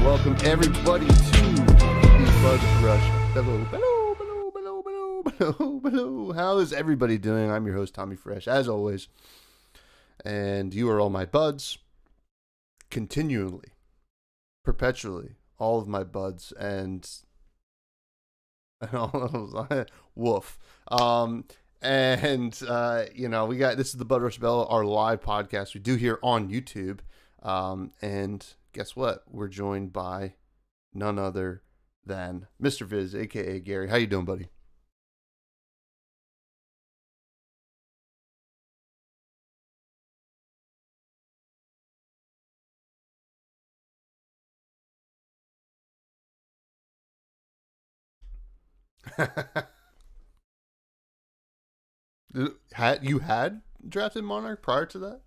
welcome everybody to the Budrush. Bellow. How is everybody doing? I'm your host, Tommy Fresh, as always. And you are all my buds. Continually. Perpetually. All of my buds. And woof. We got, this is the Budrush Bellow, our live podcast we do here on YouTube. And guess what? We're joined by none other than Mr. Viz, aka Gary. How you doing, buddy? You had drafted Monarch prior to that?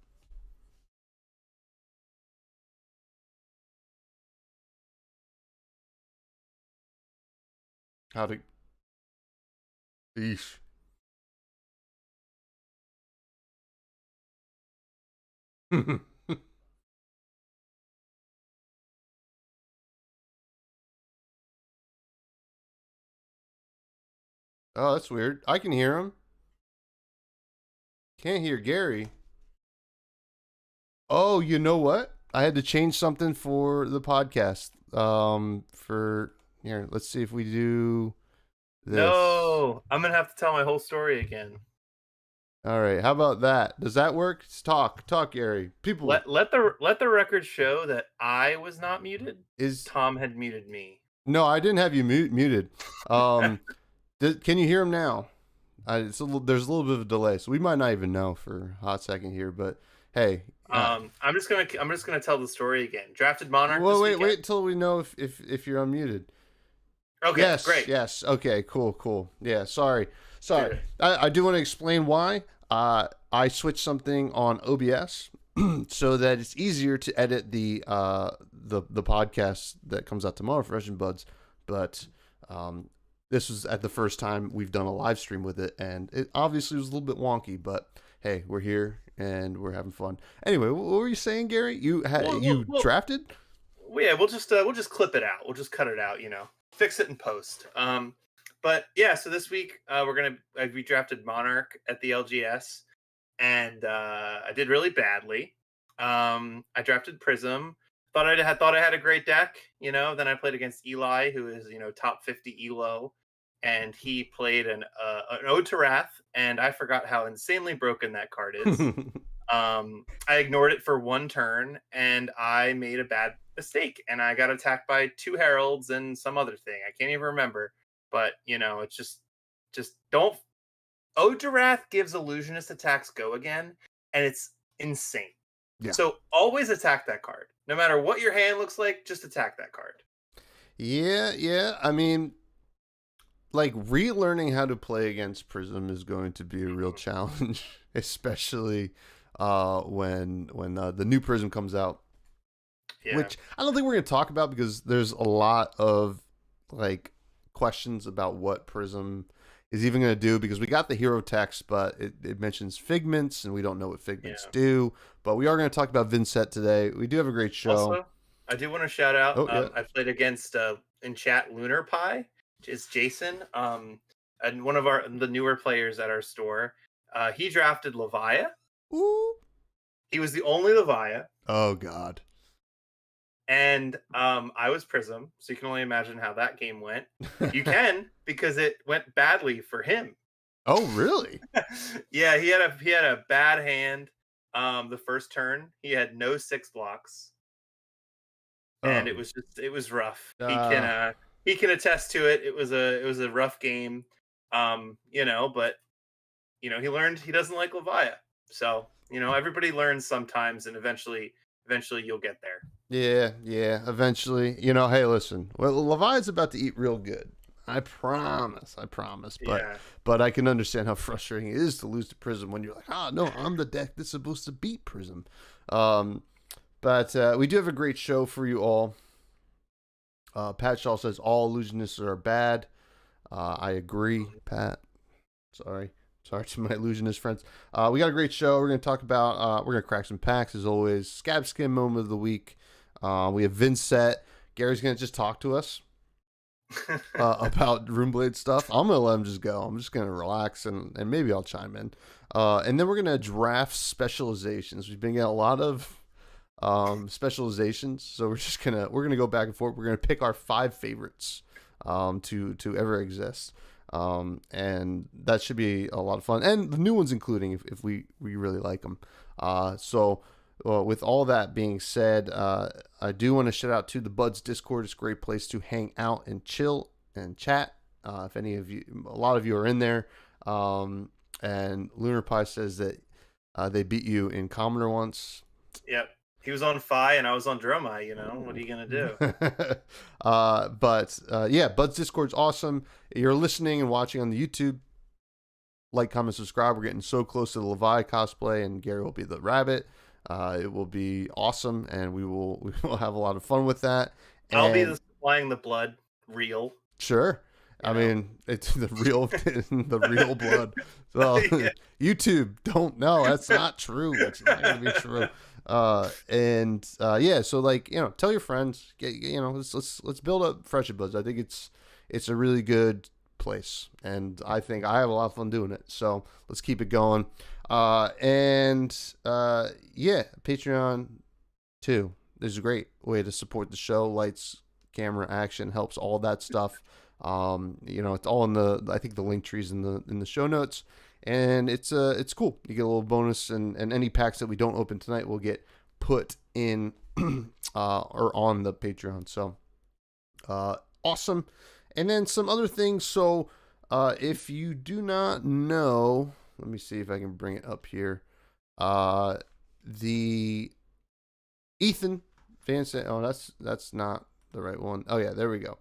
How to? Eesh. Oh, that's weird. I can hear him. Can't hear Gary. Oh, you know what? I had to change something for the podcast. For here, let's see if we do this. No, I'm gonna have to tell my whole story again. All right, how about that? Does that work? Talk, Gary. People, let the record show that I was not muted. Is Tom had muted me? No, I didn't have you muted. Can you hear him now? There's a little bit of a delay, so we might not even know for a hot second here. But hey, I'm just gonna tell the story again. Drafted Monarch. Well, wait until we know if you're unmuted. Okay, yes, great. Yes, okay, cool. Yeah, sorry. I do want to explain why. I switched something on OBS so that it's easier to edit the podcast that comes out tomorrow for Fresh and Buds. But this was at the first time we've done a live stream with it, and it obviously was a little bit wonky, but hey, we're here and we're having fun. Anyway, what were you saying, Gary? You drafted? Well, yeah, we'll just clip it out. We'll just cut it out, fix it in post. But yeah, so this week we drafted Monarch at the LGS, and I did really badly. I drafted Prism. Thought I had a great deck, Then I played against Eli, who is top 50 Elo, and he played an Ode to Wrath, and I forgot how insanely broken that card is. I ignored it for one turn, and I made a bad mistake, and I got attacked by 2 Heralds and some other thing. I can't even remember, but it's just don't. Ode to Wrath gives illusionist attacks go again, and it's insane. Yeah. So always attack that card. No matter what your hand looks like, just attack that card. Yeah. I mean, like, relearning how to play against Prism is going to be a real challenge, especially when the new Prism comes out. Yeah. Which I don't think we're going to talk about because there's a lot of questions about what Prism is even going to do, because we got the hero text, but it mentions figments, and we don't know what figments do. But we are going to talk about Vincent today. We do have a great show. Also, I do want to shout out. I played against in chat Lunar Pie, which is Jason, and one of the newer players at our store. He drafted Levia. Ooh. He was the only Levia. Oh God. And I was Prism, so you can only imagine how that game went. You can, because it went badly for him. Oh, really? Yeah, he had a bad hand. The first turn, he had no 6 blocks, and it was rough. He can attest to it. It was a rough game. But he learned he doesn't like Levia. So everybody learns sometimes, and eventually you'll get there. Yeah, eventually. Hey, listen. Well, Levi's about to eat real good. I promise. But I can understand how frustrating it is to lose to Prism when you're like, no, I'm the deck that's supposed to beat Prism. But we do have a great show for you all. Pat Shaw says all illusionists are bad. I agree, Pat. Sorry to my illusionist friends. We got a great show. We're going to talk about, we're going to crack some packs as always. Scabskin moment of the week. We have Vincent, Gary's gonna just talk to us about Runeblade stuff. I'm gonna let him just go. I'm just gonna relax and maybe I'll chime in. And then we're gonna draft specializations. We've been getting a lot of specializations, so we're gonna go back and forth. We're gonna pick our 5 favorites to ever exist. And that should be a lot of fun, and the new ones including if we really like them. So with all that being said, I do want to shout out to the Buds Discord. It's a great place to hang out and chill and chat. If any of you, a lot of you are in there. And Lunar Pie says that they beat you in Commoner once. Yep. He was on Fi and I was on Dromai, what are you going to do? Yeah, Bud's Discord's awesome. You're listening and watching on the YouTube. Like, comment, subscribe. We're getting so close to the Levi cosplay, and Gary will be the rabbit. It will be awesome, and we will have a lot of fun with that. I'll be supplying the blood real. Sure. I mean, it's the real blood. So yeah. YouTube, don't know. That's not true. It's not going to be true. So like, tell your friends, let's build up Fresh Buds. I think it's a really good place, and I think I have a lot of fun doing it. So let's keep it going. Patreon too. This is a great way to support the show. Lights, camera, action helps, all that stuff. It's all in I think the link trees in the show notes, and it's cool. You get a little bonus, and any packs that we don't open tonight will get put in or on the Patreon. So awesome. And then some other things. So if you do not know, let me see if I can bring it up here. The Ethan Van Sant. Oh, that's not the right one. Oh yeah, there we go.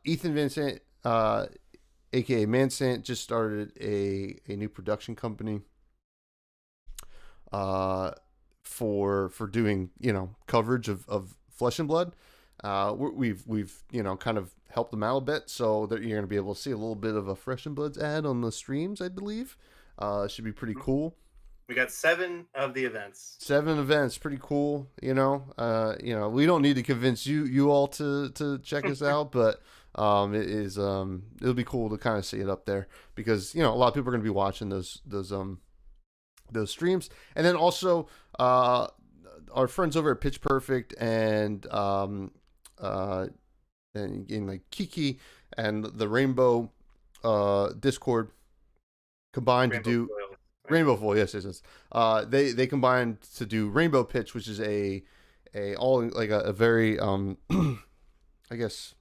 Ethan Van Sant, aka Mansant, just started a new production company for doing coverage of Flesh and Blood. We've kind of helped them out a bit, so that you're gonna be able to see a little bit of a Fresh and Bloods ad on the streams, I believe. It should be pretty cool. We got 7 of the events. 7 events, pretty cool. We don't need to convince you all to check us out, but it'll be cool to kind of see it up there, because a lot of people are going to be watching those streams. And then also our friends over at Pitch Perfect and like Kiki and the Rainbow Discord combined to do Rainbow Foil, yes. They combined to do Rainbow Pitch, which is a very I guess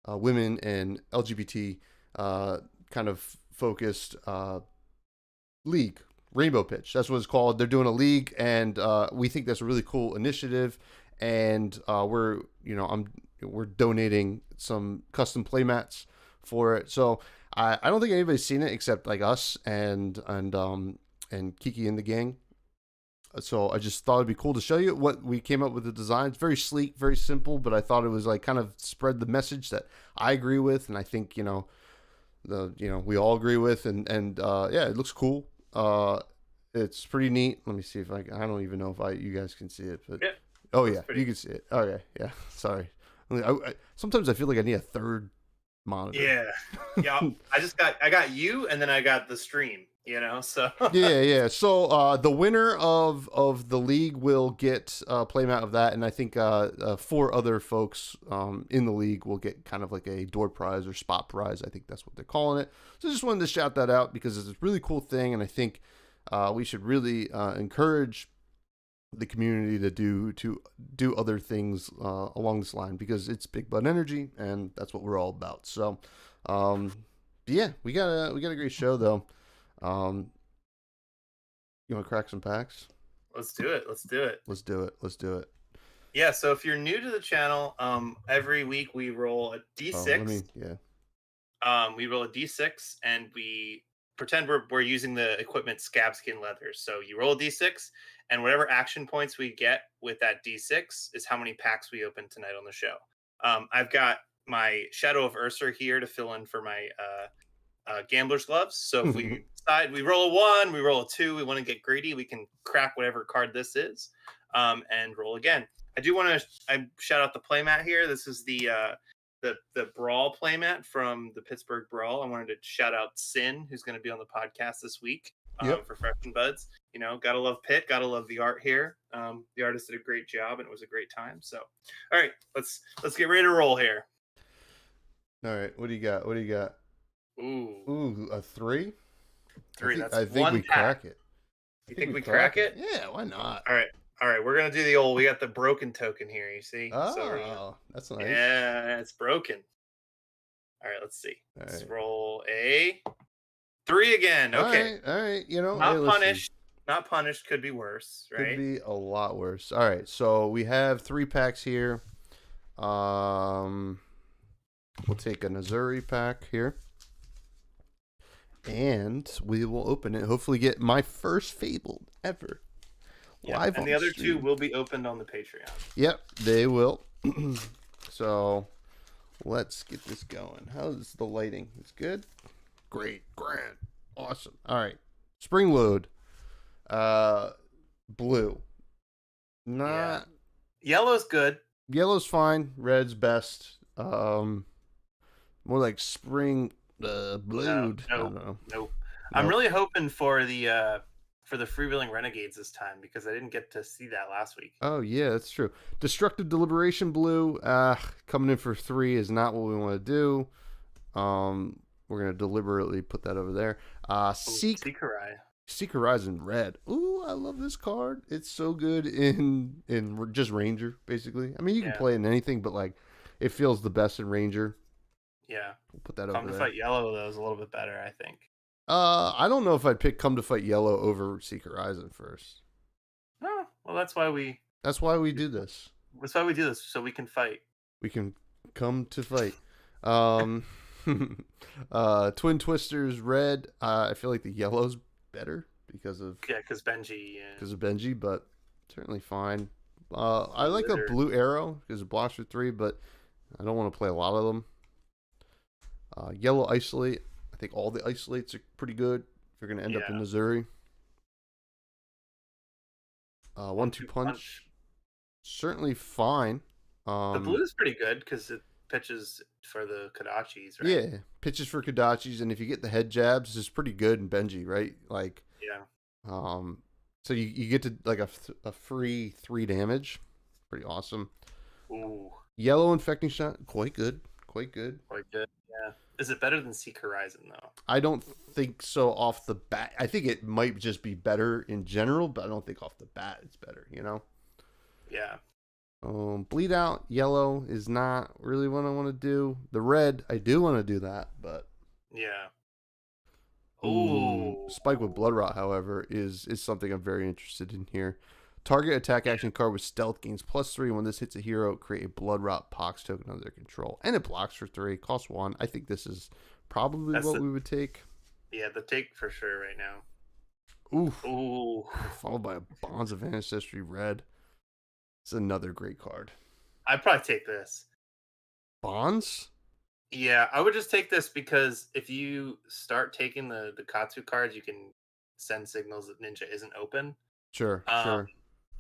women and LGBT kind of focused league. Rainbow Pitch, that's what it's called. They're doing a league, and we think that's a really cool initiative. And we're donating some custom playmats for it. So I don't think anybody's seen it except like us and Kiki and the gang. So I just thought it'd be cool to show you what we came up with. The design. It's very sleek, very simple, but I thought it was like kind of spread the message that I agree with, and I think we all agree with, and it looks cool. It's pretty neat. Let me see if I don't even know if you guys can see it, but yeah, oh yeah, you can see it. Okay, yeah. Sorry. Sometimes I feel like I need a third monitor. Yeah. I got you, and then I got the stream. So yeah. So the winner of the league will get a playmat of that, and I think 4 other folks in the league will get kind of like a door prize or spot prize. I think that's what they're calling it. So I just wanted to shout that out because it's a really cool thing, and I think we should really encourage the community to do other things along this line, because it's big bud energy, and that's what we're all about. So we got a great show though. You want to crack some packs? Let's do it. Yeah, so if you're new to the channel, every week we roll a D6. We roll a D6 and we pretend we're using the equipment Scabskin leather. So you roll a D6, and whatever action points we get with that D6 is how many packs we open tonight on the show. I've got my Shadow of Ursa here to fill in for my gambler's gloves. So if we decide we roll a 1, we roll a 2, we want to get greedy, we can crack whatever card this is, and roll again. I do want to I shout out the playmat here. This is the Brawl playmat from the Pittsburgh Brawl. I wanted to shout out Sin, who's going to be on the podcast this week Yep. for Fresh and Buds. You know, gotta love Pitt, gotta love the art here. The artist did a great job, and it was a great time. So, all right, let's get ready to roll here. All right, what do you got? Ooh, a 3? 3. I think we crack it. You think we crack it? Yeah, why not? All right. We're gonna do the old. We got the broken token here. You see? Oh, that's nice. Yeah, it's broken. All right, let's see. All Let's right. roll a 3 again. Okay. All right. You know, Not hey, punished. Not punished. Could be worse, right? Could be a lot worse. All right, so we have 3 packs here. We'll take a Missouri pack here. And we will open it. Hopefully get my first Fabled ever. Yeah, Live and on the other stream. 2 will be opened on the Patreon. Yep, they will. So let's get this going. How's the lighting? It's good? Great. Grand. Awesome. All right. Spring load. Blue. Not Yellow's good. Yellow's fine. Red's best. More like spring blued. I don't know. Nope. I'm really hoping for the freewheeling renegades this time because I didn't get to see that last week. Oh yeah, that's true. Destructive deliberation blue. Coming in for 3 is not what we want to do. We're gonna deliberately put that over there. Seek Horizon red. Ooh, I love this card. It's so good in just Ranger, basically. I mean, you can play in anything, but like, it feels the best in Ranger. Yeah. We'll put that Come over to there. Fight Yellow though is a little bit better, I think. I don't know if I'd pick Come to Fight Yellow over Seek Horizon first. Oh, well, that's why we do this. That's why we do this, so we can fight. We can come to fight. Twin Twisters red. I feel like the yellow's better because of Benji. Because of Benji, but certainly fine. I like the blue arrow because it blocks for 3, but I don't want to play a lot of them. Yellow isolate. I think all the isolates are pretty good if you're going to end up in Missouri. 1-2 punch. Certainly fine. The blue is pretty good because it pitches for the Kodachis, right? Yeah, pitches for Kodachis, and if you get the head jabs, it's pretty good in Benji, right? Like, so you get to like a free 3 damage. Pretty awesome. Ooh. Yellow infecting shot, quite good. Yeah. Is it better than Seek Horizon though? I don't think so off the bat. I think it might just be better in general, but I don't think off the bat it's better, you know? Yeah. Bleed out yellow is not really what I want to do. The red, I do want to do that, but yeah. Ooh. Spike with Blood Rot, however, is something I'm very interested in here. Target attack action card with stealth gains +3. When this hits a hero, create a Blood Rot Pox token under their control. And it blocks for 3, costs 1. I think this is probably what we would take. Yeah, the take for sure right now. Ooh. Followed by a Bonds of Ancestry red. It's another great card. I'd probably take this. Bonds? Yeah, I would just take this because if you start taking the Katsu cards, you can send signals that Ninja isn't open. Sure.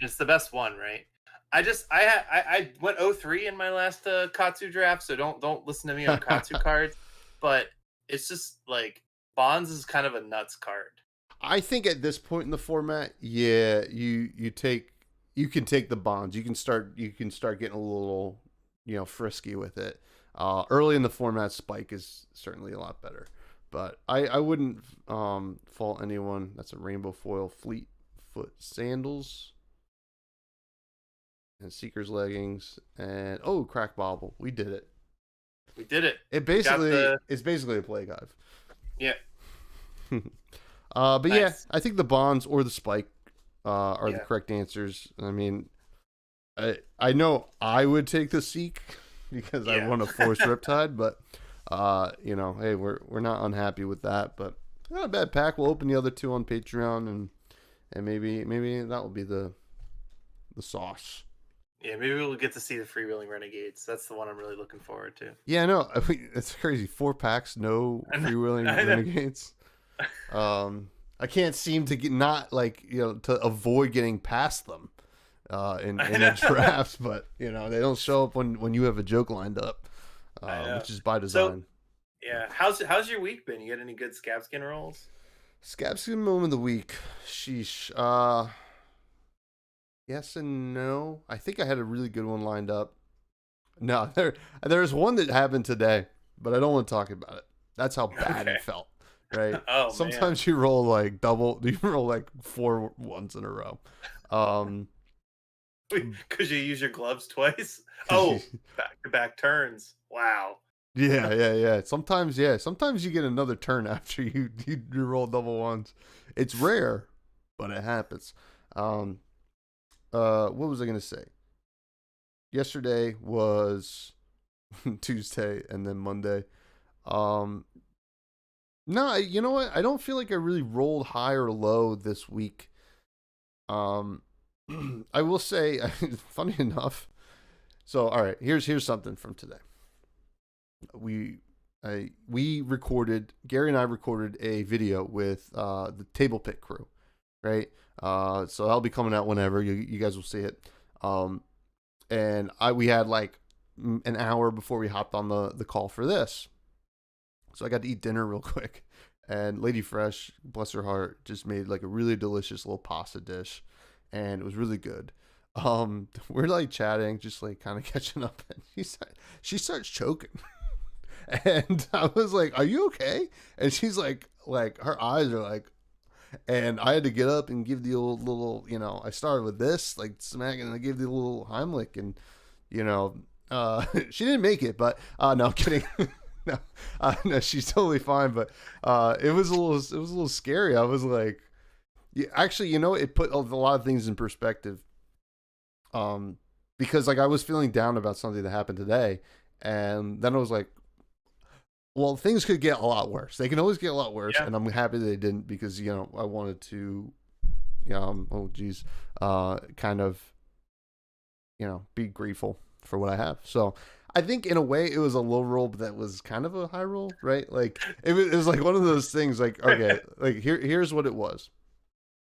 It's the best one, right? I went 0-3 in my last Katsu draft, so don't listen to me on Katsu cards. But it's just like Bonds is kind of a nuts card. I think at this point in the format, yeah, you can take the Bonds. You can start getting a little, frisky with it. Early in the format, Spike is certainly a lot better. But I wouldn't fault anyone. That's a rainbow foil Fleetfoot sandals. And Seeker's leggings. And Crack Bobble. We did it. It's basically a play guide. Yeah. But nice. Yeah, I think the Bonds or the Spike are the correct answers. I mean, I know I would take the Seek because I want to force Riptide, but hey, we're not unhappy with that. But not a bad pack. We'll open the other 2 on Patreon, and maybe that will be the sauce. Yeah, maybe we'll get to see the Freewheeling Renegades. That's the one I'm really looking forward to. Yeah, no, it's crazy. 4 packs, no Freewheeling Renegades. I can't seem to get to avoid getting past them. in a draft, but you know, they don't show up when you have a joke lined up, which is by design. So, yeah, how's your week been? You got any good Scabskin rolls? Scabskin moment of the week. Sheesh. Yes and no. I think I had a really good one lined up. No, there's one that happened today, but I don't want to talk about it. That's how bad it felt. Right. Oh, sometimes you roll like double. You roll like 4 ones in a row. Because you use your gloves twice. Oh, back-to-back turns. Wow. Yeah. Sometimes you get another turn after you roll double ones. It's rare, but it happens. What was I gonna say? Yesterday was Tuesday, and then Monday. No, you know what? I don't feel like I really rolled high or low this week. I will say, funny enough. So, all right, here's something from today. We recorded, Gary and I recorded a video with the Table Pit crew, right? So that'll be coming out whenever you guys will see it. And we had like an hour before we hopped on the call for this. So I got to eat dinner real quick, and Lady Fresh, bless her heart, just made like a really delicious little pasta dish, and it was really good. We're like chatting, just like kind of catching up, and she starts choking. And I was like, "Are you okay?" And she's like her eyes are like, and I had to get up and give the old little, you know, I started with this, like smacking, and I gave the little Heimlich, and you know, she didn't make it, but no, I'm kidding. No, she's totally fine, but it was a little scary. I was like, yeah, actually, you know, it put a lot of things in perspective. Because like I was feeling down about something that happened today, and then I was like, well, things could get a lot worse. They can always get a lot worse, and I'm happy they didn't, because you know I wanted to, kind of, you know, be grateful for what I have. So I think in a way it was a low roll, but that was kind of a high roll, right? Like it was like one of those things. Like, okay, like here's what it was.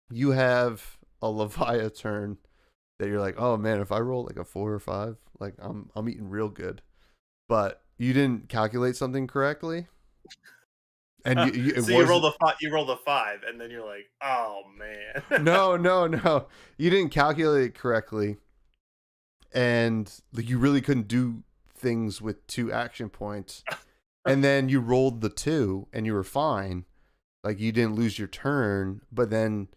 You have a Leviathan turn that you're like, oh man, if I roll like a 4 or 5, like I'm eating real good, but you didn't calculate something correctly, and you roll the 5, and then you're like, oh man. No, you didn't calculate it correctly, and like you really couldn't do things with 2 action points, and then you rolled the 2 and you were fine, like you didn't lose your turn, but then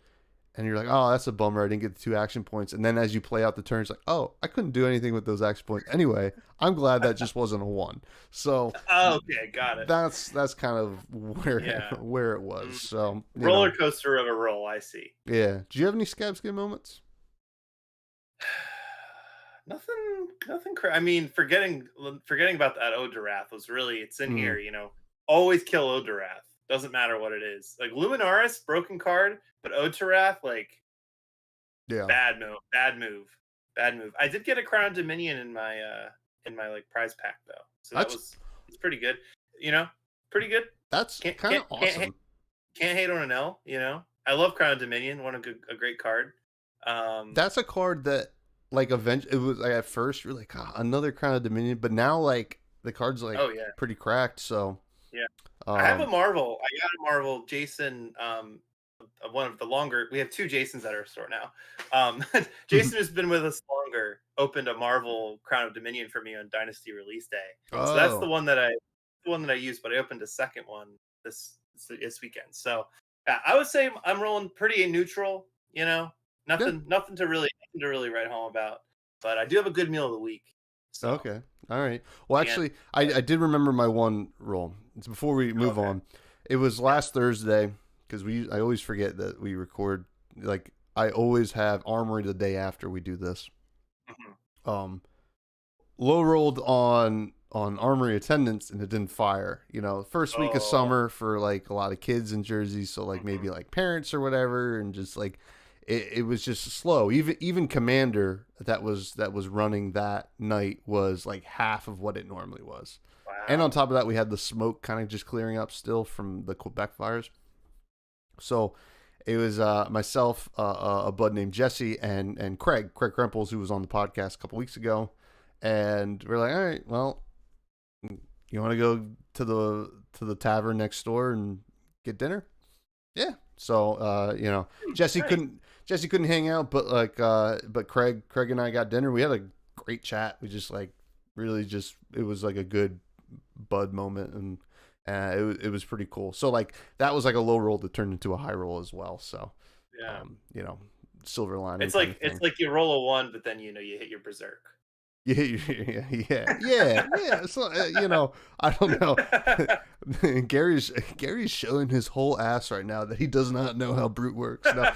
and you're like, oh, that's a bummer, I didn't get the 2 action points, and then as you play out the turns, like, oh, I couldn't do anything with those action points anyway. I'm glad that just wasn't a 1. So okay, got it. That's kind of where it was. So roller coaster of a roll. I see. Yeah. Do you have any Scabskin moments? Nothing. I mean, forgetting about that Odarath was really, it's in here. You know, always kill Odarath. Doesn't matter what it is. Like Luminaris, broken card, but Odarath, like, bad move. I did get a Crown Dominion in my like prize pack though, so it's pretty good. You know, pretty good. That's kind of awesome. Can't hate on an L. You know, I love Crown Dominion. A great card. That's a card that, like, eventually, it was like at first you're like, oh, another Crown of Dominion, but now like the card's like pretty cracked. So yeah, I have a Marvel. I got a Marvel Jason. One of the longer. We have 2 Jasons at our store now. Jason has been with us longer. Opened a Marvel Crown of Dominion for me on Dynasty release day. So that's the one that I used. But I opened a second one this weekend. So I would say I'm rolling pretty neutral. You know. Nothing to really write home about, but I do have a good meal of the week. So. Okay, all right. Well, actually, I did remember my one roll. It's before we move on. It was last Thursday, because I always forget that we record. Like I always have Armory the day after we do this. Mm-hmm. Low rolled on Armory attendance, and it didn't fire. You know, first week of summer for like a lot of kids in Jersey, so like maybe like parents or whatever, and just like. It was just slow. Even Commander that was running that night was like half of what it normally was. Wow. And on top of that, we had the smoke kind of just clearing up still from the Quebec fires. So it was myself, a bud named Jesse, and Craig Krempels, who was on the podcast a couple weeks ago, and we're like, all right, well, you want to go to the tavern next door and get dinner? Yeah. So Jesse Right. couldn't hang out, but but Craig and I got dinner. We had a great chat. We just like really just it was like a good bud moment, and it was pretty cool. So like that was like a low roll that turned into a high roll as well. So Yeah. silver lining It's kind like of thing. you roll a 1, but then you hit your berserk. Yeah. So I don't know. Gary's showing his whole ass right now that he does not know how brute works. No,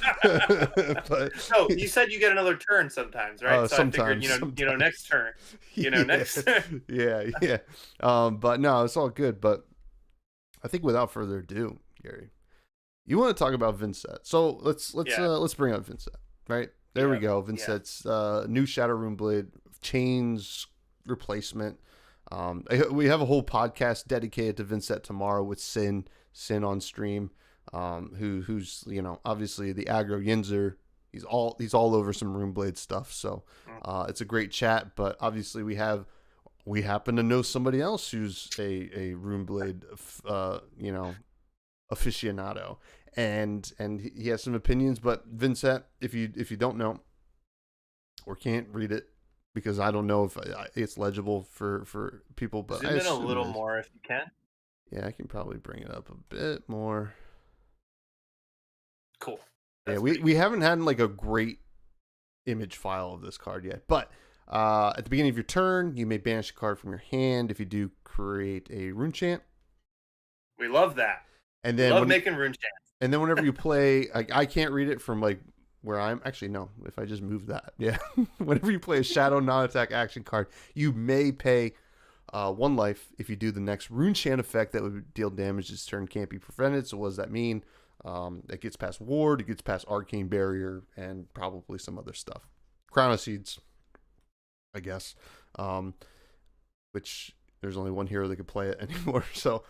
but No, you said you get another turn sometimes, right? So I figured, sometimes. next turn, Yeah, next turn. yeah. But no, it's all good. But I think without further ado, Gary, you want to talk about Vincent. So let's bring up Vincent. Right there we go. Vincent's new Shadow Rune Blade chains replacement. We have a whole podcast dedicated to Vincent tomorrow with Sin on stream. Who's obviously the aggro Yinzer. He's all over some Rune Blade stuff. So it's a great chat. But obviously we happen to know somebody else who's a Rune Blade aficionado, and he has some opinions. But Vincent, if you don't know or can't read it, because I don't know if it's legible for people, but Zoom I in a assume little it is. more if you can. Yeah, I can probably bring it up a bit more. Cool. Yeah, we haven't had like a great image file of this card yet, but at the beginning of your turn, you may banish a card from your hand. If you do, create a rune chant. We love that. And We then love making rune chants. and then whenever you play, I can't read it from like where I'm actually no. If I just move that, yeah. Whenever you play a shadow non-attack action card, you may pay 1 life. If you do the next rune chant effect that would deal damage this turn, can't be prevented. So what does that mean? It gets past ward, it gets past arcane barrier, and probably some other stuff. Crown of Seeds, I guess. Which there's only one hero that could play it anymore. So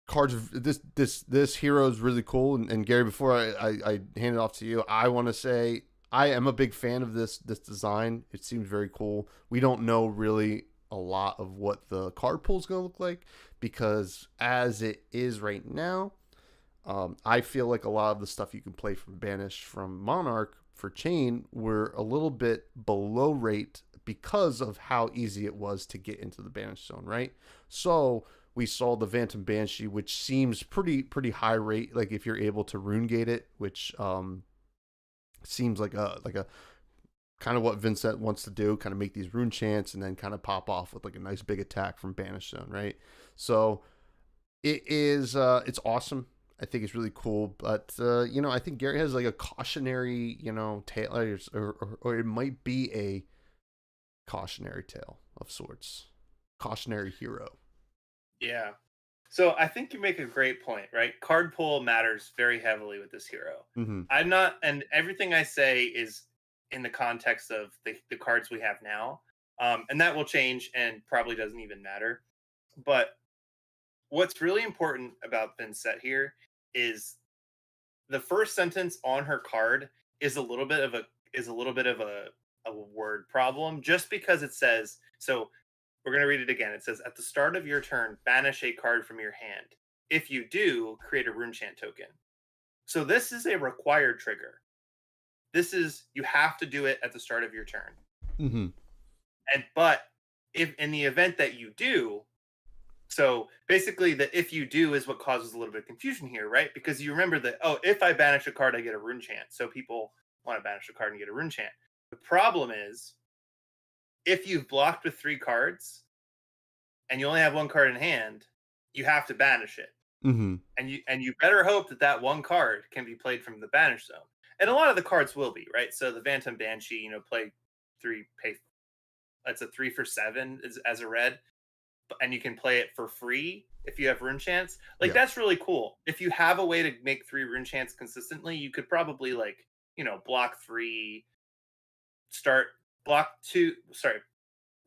cards, this hero is really cool. And Gary, before I hand it off to you, I want to say I am a big fan of this design. It seems very cool. We don't know really a lot of what the card pool is going to look like, because as it is right now, I feel like a lot of the stuff you can play from Banish from Monarch for Chain were a little bit below rate because of how easy it was to get into the Banish zone, right? So we saw the Phantom Banshee, which seems pretty high rate, like if you're able to rune gate it, which seems like a kind of what Vincent wants to do, kind of make these rune chants and then kind of pop off with like a nice big attack from Banish Zone, right? So it is it's awesome. I think it's really cool, but I think Gary has like a cautionary, tale, or it might be a cautionary tale of sorts, cautionary hero. Yeah. So I think you make a great point, right? Card pool matters very heavily with this hero. Mm-hmm. I'm not, and everything I say is in the context of the cards we have now. And that will change and probably doesn't even matter. But what's really important about Vincent here is the first sentence on her card is a little bit of a word problem, just because it says, so we're going to read it again. It says, at the start of your turn, banish a card from your hand. If you do, create a rune chant token. So this is a required trigger. This is, you have to do it at the start of your turn. Mm-hmm. But if in the event that you do, so basically the if you do is what causes a little bit of confusion here, right? Because you remember that, if I banish a card, I get a rune chant. So people want to banish a card and get a rune chant. The problem is, if you've blocked with 3 cards and you only have 1 card in hand, you have to banish it. Mm-hmm. And you better hope that that 1 card can be played from the banish zone. And a lot of the cards will be, right? So the Phantom Banshee, play 3, pay. That's a 3 for 7 as a red, and you can play it for free if you have rune chants. That's really cool. If you have a way to make 3 rune chants consistently, you could probably block 3, block 2. Sorry,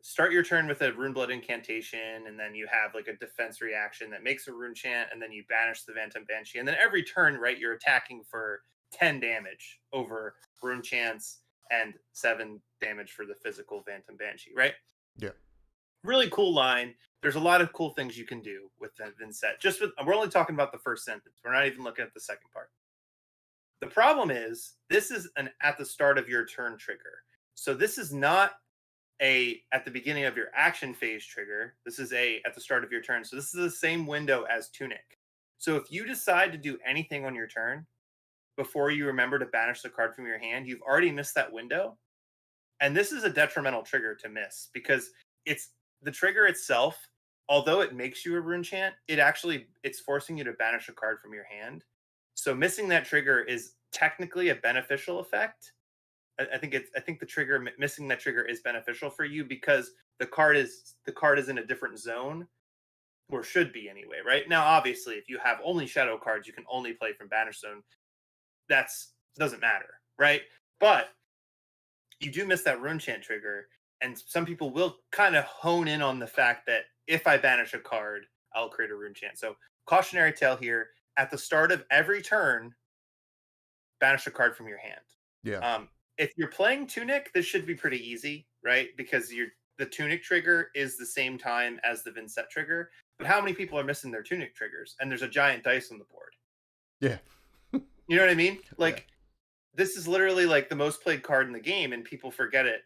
start your turn with a Rune Blood incantation, and then you have like a defense reaction that makes a rune chant, and then you banish the Phantom Banshee, and then every turn, right, you're attacking for 10 damage over rune chants and 7 damage for the physical Phantom Banshee, right? Yeah. Really cool line. There's a lot of cool things you can do with the Vincent. We're only talking about the first sentence. We're not even looking at the second part. The problem is this is an at the start of your turn trigger. So this is not a at the beginning of your action phase trigger. This is a at the start of your turn. So this is the same window as Tunic. So if you decide to do anything on your turn before you remember to banish the card from your hand, you've already missed that window. And this is a detrimental trigger to miss because it's the trigger itself, although it makes you a rune chant, it's forcing you to banish a card from your hand. So missing that trigger is technically a beneficial effect. I think the trigger missing that trigger is beneficial for you because the card is in a different zone, or should be anyway, right? Now, obviously, if you have only shadow cards, you can only play from banish zone. Doesn't matter, right? But you do miss that rune chant trigger, and some people will kind of hone in on the fact that if I banish a card, I'll create a rune chant. So cautionary tale here: at the start of every turn, banish a card from your hand. Yeah. If you're playing Tunic, this should be pretty easy, right? Because the Tunic trigger is the same time as the Vincent trigger. But how many people are missing their Tunic triggers? And there's a giant dice on the board. Yeah. You know what I mean? Like, this is literally like the most played card in the game, and people forget it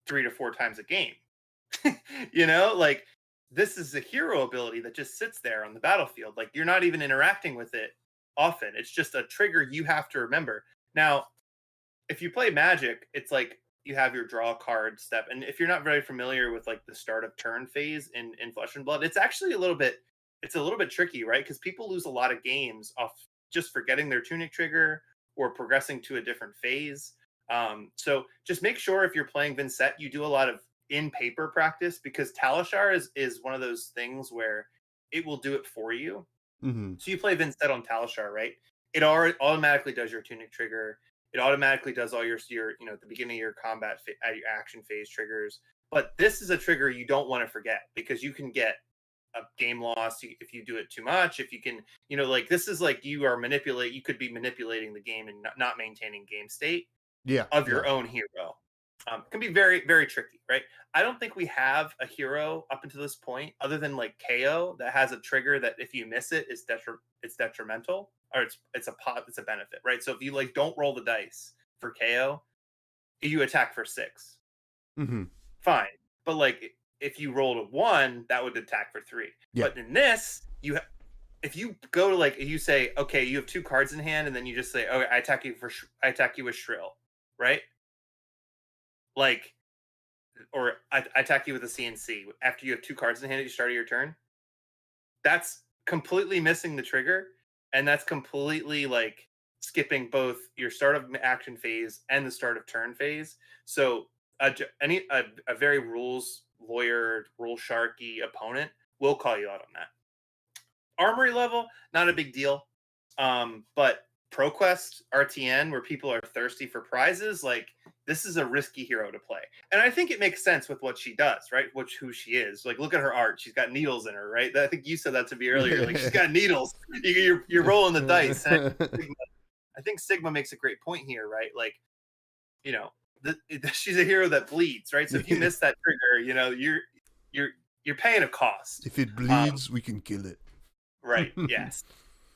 3 to 4 times a game. You know, like, this is a hero ability that just sits there on the battlefield. Like, you're not even interacting with it often. It's just a trigger you have to remember. Now, if you play Magic, it's like you have your draw card step. And if you're not very familiar with like the start of turn phase in Flesh and Blood, it's actually a little bit tricky, right? Because people lose a lot of games off just forgetting their Tunic trigger or progressing to a different phase. So just make sure if you're playing Vincent, you do a lot of in-paper practice, because Talishar is one of those things where it will do it for you. Mm-hmm. So you play Vincent on Talishar, right? It automatically does your Tunic trigger. It automatically does all your at the beginning of your combat your action phase triggers. But this is a trigger you don't want to forget, because you can get a game loss if you do it too much. If you can, like, this is like you could be manipulating the game and not maintaining game state of your own hero. It can be very, very tricky, right? I don't think we have a hero up until this point, other than like KO, that has a trigger that if you miss it, it's detrimental, or it's a benefit, right? So if you like don't roll the dice for KO, you attack for 6. Mm-hmm. Fine, but like if you rolled a 1, that would attack for 3. Yeah. But in this, if you go to like you say, okay, you have 2 cards in hand, and then you just say, okay, I attack you with Shrill, right? Like, or I attack you with a CNC after you have 2 cards in hand at the start of your turn. That's completely missing the trigger, and that's completely like skipping both your start of action phase and the start of turn phase. So a very rules lawyer, rule sharky opponent will call you out on that. Armory level, not a big deal. But ProQuest RTN, where people are thirsty for prizes, like, this is a risky hero to play. And I think it makes sense with what she does, right? Who she is. Like, look at her art. She's got needles in her, right? I think you said that to me earlier. Like, she's got needles. You're rolling the dice. And I think Sigma makes a great point here, right? Like, she's a hero that bleeds, right? So if you miss that trigger, you're paying a cost. If it bleeds, we can kill it. Right. Yes.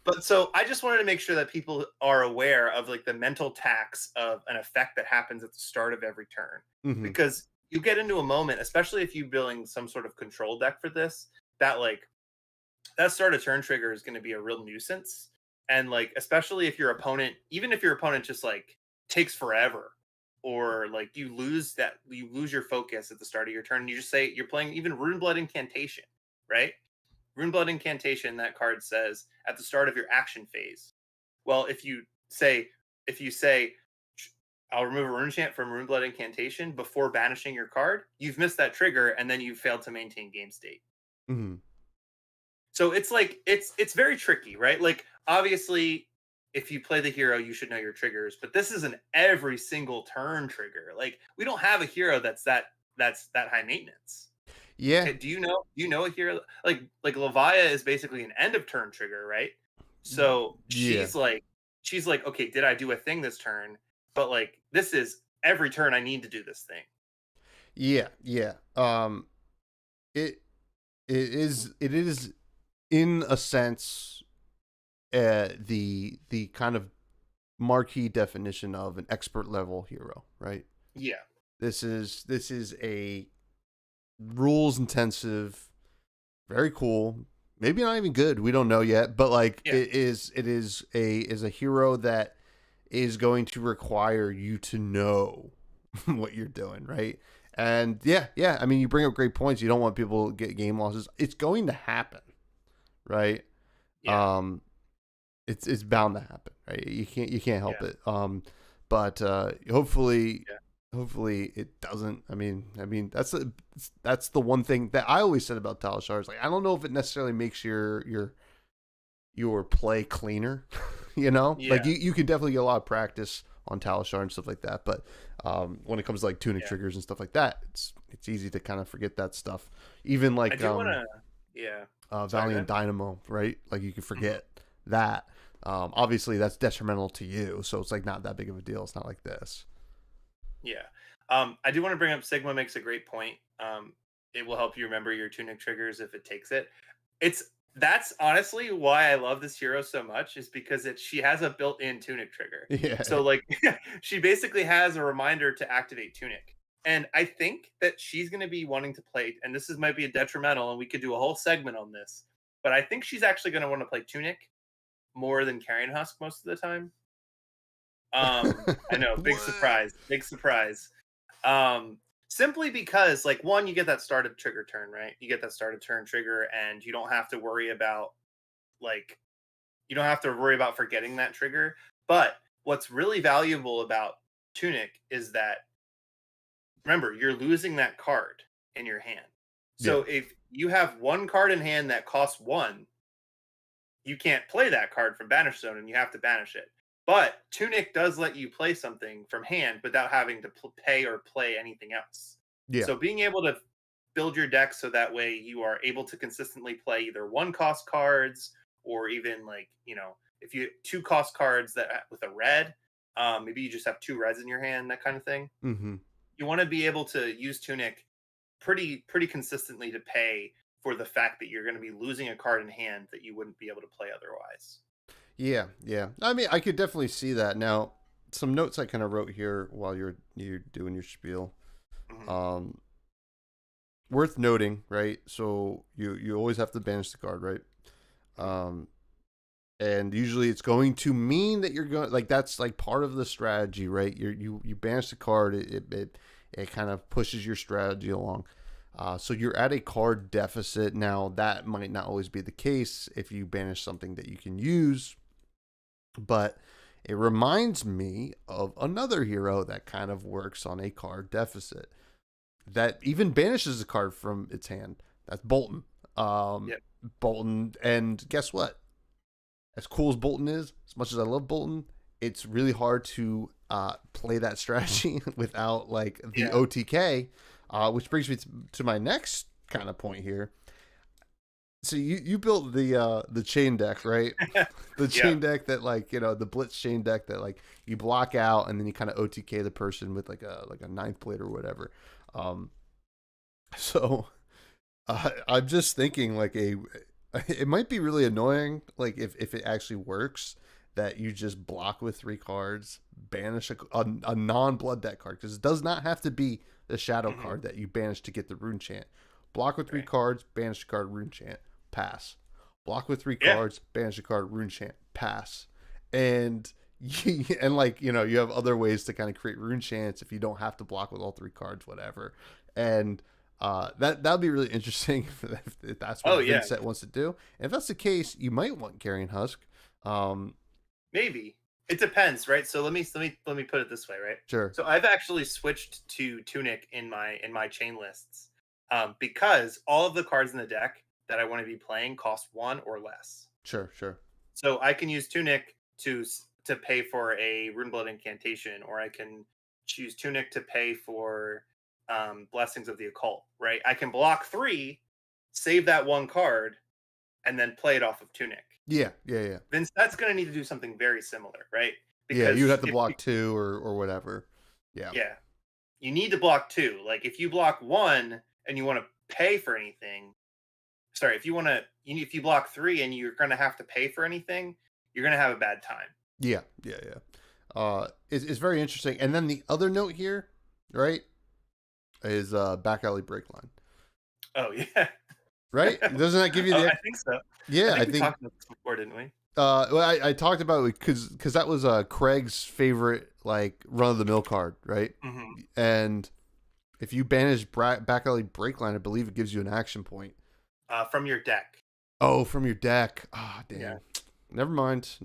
But so I just wanted to make sure that people are aware of like the mental tax of an effect that happens at the start of every turn. Mm-hmm. Because you get into a moment, especially if you're building some sort of control deck for this, that like that start of turn trigger is going to be a real nuisance. And like, especially if your opponent just like takes forever, or like you lose your focus at the start of your turn, and you just say you're playing even Rune Blood Incantation, right? Rune Blood Incantation, that card says at the start of your action phase. Well, if you say I'll remove a rune chant from Rune Blood Incantation before banishing your card, you've missed that trigger, and then you've failed to maintain game state. Mm-hmm. So it's like it's very tricky, right? Like, obviously, if you play the hero, you should know your triggers, but this is an every single turn trigger. Like, we don't have a hero that's that that high maintenance. Yeah, Okay, do you know a hero like Levia is basically an end of turn trigger, right? So yeah, she's like, okay, did I do a thing this turn? But like this is every turn I need to do this thing. yeah, yeah. It it is in a sense the kind of marquee definition of an expert level hero, right? Yeah, This is a rules intensive, very cool. Maybe not even good. We don't know yet, but like yeah, it is a hero that is going to require you to know what you're doing, right? And yeah. I mean, you bring up great points. You don't want people to get game losses. It's going to happen, right? yeah, Um, it's bound to happen, right? You can't help yeah, it. But hopefully yeah, hopefully it doesn't. I mean that's the one thing that I always said about Talishar is like I don't know if it necessarily makes your play cleaner. Like yeah, you can definitely get a lot of practice on Talishar and stuff like that, but when it comes to like tunic yeah. triggers and stuff like that, it's easy to kind of forget that stuff. Even I like do want to. Yeah. Sorry, go Valiant ahead. Dynamo, right? Like you can Mhm. forget that. Obviously that's detrimental to you, so it's like not that big of a deal. It's not like this. Yeah. I do want to bring up Sigma makes a great point. It will help you remember your tunic triggers if it takes it. It's That's honestly why I love this hero so much is because she has a built-in tunic trigger. Yeah. So like she basically has a reminder to activate tunic. And I think that she's going to be wanting to play, and might be a detrimental, and we could do a whole segment on this. But I think she's actually going to want to play tunic more than Carrion Husk most of the time. I know, big What? surprise, big surprise. Um, Simply because, like, one, you get that started trigger turn, right? You get that started turn trigger, and you don't have to worry about like you don't have to worry about forgetting that trigger. But what's really valuable about Tunic is that remember you're losing that card in your hand. Yeah. So if you have one card in hand that costs one, you can't play that card from Banish Zone and you have to banish it. But Tunic does let you play something from hand without having to pay or play anything else. Yeah. So being able to build your deck so that way you are able to consistently play either one cost cards or even like, if you two cost cards that with a red, maybe you just have two reds in your hand, that kind of thing. Mm-hmm. You want to be able to use Tunic pretty consistently to pay for the fact that you're going to be losing a card in hand that you wouldn't be able to play otherwise. Yeah, yeah. I mean, I could definitely see that. Now, some notes I kind of wrote here while you're doing your spiel. Mhm. Um, Worth noting, right? So you always have to banish the card, right? Mhm. Um, and usually it's going to mean that you're going like that's like part of the strategy, right? You banish the card, it kind of pushes your strategy along. So you're at a card deficit now. That might not always be the case if you banish something that you can use, but it reminds me of another hero that kind of works on a card deficit that even banishes a card from its hand. That's Bolton. Um, Yep. Bolton, and guess what? As cool as Bolton is, as much as I love Bolton, it's really hard to play that strategy without like the Yeah. OTK, which brings me to my next kind of point here. So you built the chain deck, right? The Yeah. chain deck that like the blitz chain deck that like you block out and then you kind of OTK the person with like a ninth blade or whatever. Um, so I'm just thinking like it might be really annoying like if it actually works that you just block with three cards, banish a non blood deck card because it does not have to be the shadow Hmm. card that you banish to get the rune chant. Block with three Right. cards, banish a card, rune chant, pass. Block with three Yeah. cards, banish a card, rune chant, pass. And and like you have other ways to kind of create rune chants if you don't have to block with all three cards, whatever. And that'd be really interesting if that's what Oh yeah. Vincent wants to do. And if that's the case, you might want Carrion Husk. Um, Maybe it depends, right? So let me put it this way, right? sure. So I've actually switched to Tunic in my chain lists because all of the cards in the deck that I want to be playing cost one or less. Sure, sure. So I can use Tunic to pay for a Runeblood incantation, or I can choose Tunic to pay for Blessings of the Occult, right? I can block 3, save that 1 card, and then play it off of Tunic. Yeah. Vince, that's going to need to do something very similar, right? Yeah, you'd Because have to block 2 or whatever. Yeah. yeah, you need to block 2. Like if you block 1 and you want to pay for anything, sorry, if you block 3 and you're going to have to pay for anything, you're going to have a bad time. Yeah. It's very interesting. And then the other note here, right, is back alley break line. Oh yeah. Right? Doesn't that give you the? I think so. Yeah, I think we talked about this before, didn't we? Well, I talked about it because that was Craig's favorite like run of the mill card, right? Mm-hmm. And if you banish back alley break line, I believe it gives you an action point From your deck. Oh, from your deck. Ah, damn. Yeah. Never mind.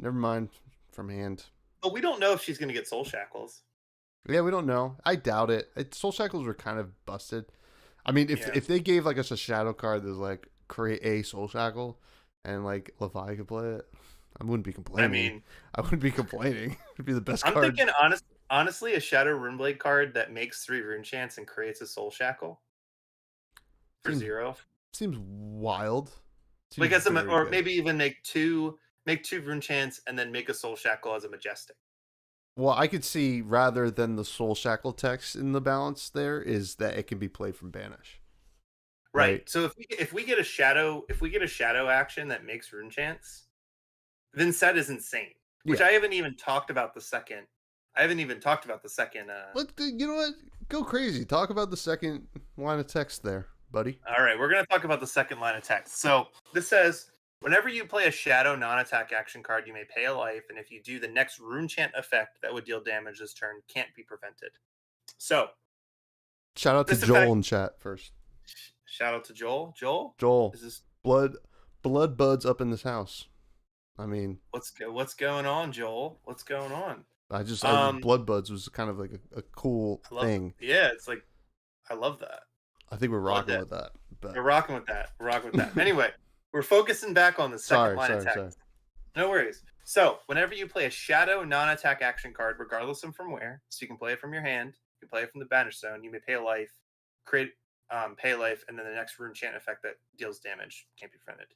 From hand. But we don't know if she's going to get Soul Shackles. Yeah, we don't know. I doubt it. Soul Shackles were kind of busted. I mean, if they gave like us a shadow card that's like create a Soul Shackle and like Levi could play it, I wouldn't be complaining. I wouldn't be complaining. It'd be the best card. I'm thinking honestly, a Shadow Runeblade card that makes 3 rune chants and creates a Soul Shackle for 0. Seems wild. Or maybe even make two rune chants and then make a Soul Shackle as a Majestic. Well, I could see rather than the Soul Shackle text in the balance there is that it can be played from banish. Right. So if we get a shadow action that makes rune chants, then set is insane. Which I haven't even talked about the second. You know what? Go crazy. Talk about the second line of text there, buddy. All right, we're going to talk about the second line of text. So this says, whenever you play a shadow non-attack action card, you may pay a life, and if you do, the next rune chant effect that would deal damage this turn can't be prevented. So, shout out to Joel in chat first. Shout out to Joel. Joel. Is this blood buds up in this house? I mean, what's going on, Joel? What's going on? Blood buds was kind of like a cool thing. Yeah, it's like I love that. I think we're rocking with that. We're rocking with that. Anyway, we're focusing back on the second line of text. Sorry. No worries. So, whenever you play a shadow non-attack action card, regardless of from where, so you can play it from your hand, you can play it from the banish zone, you may pay a life, pay a life, and then the next rune chant effect that deals damage can't be prevented.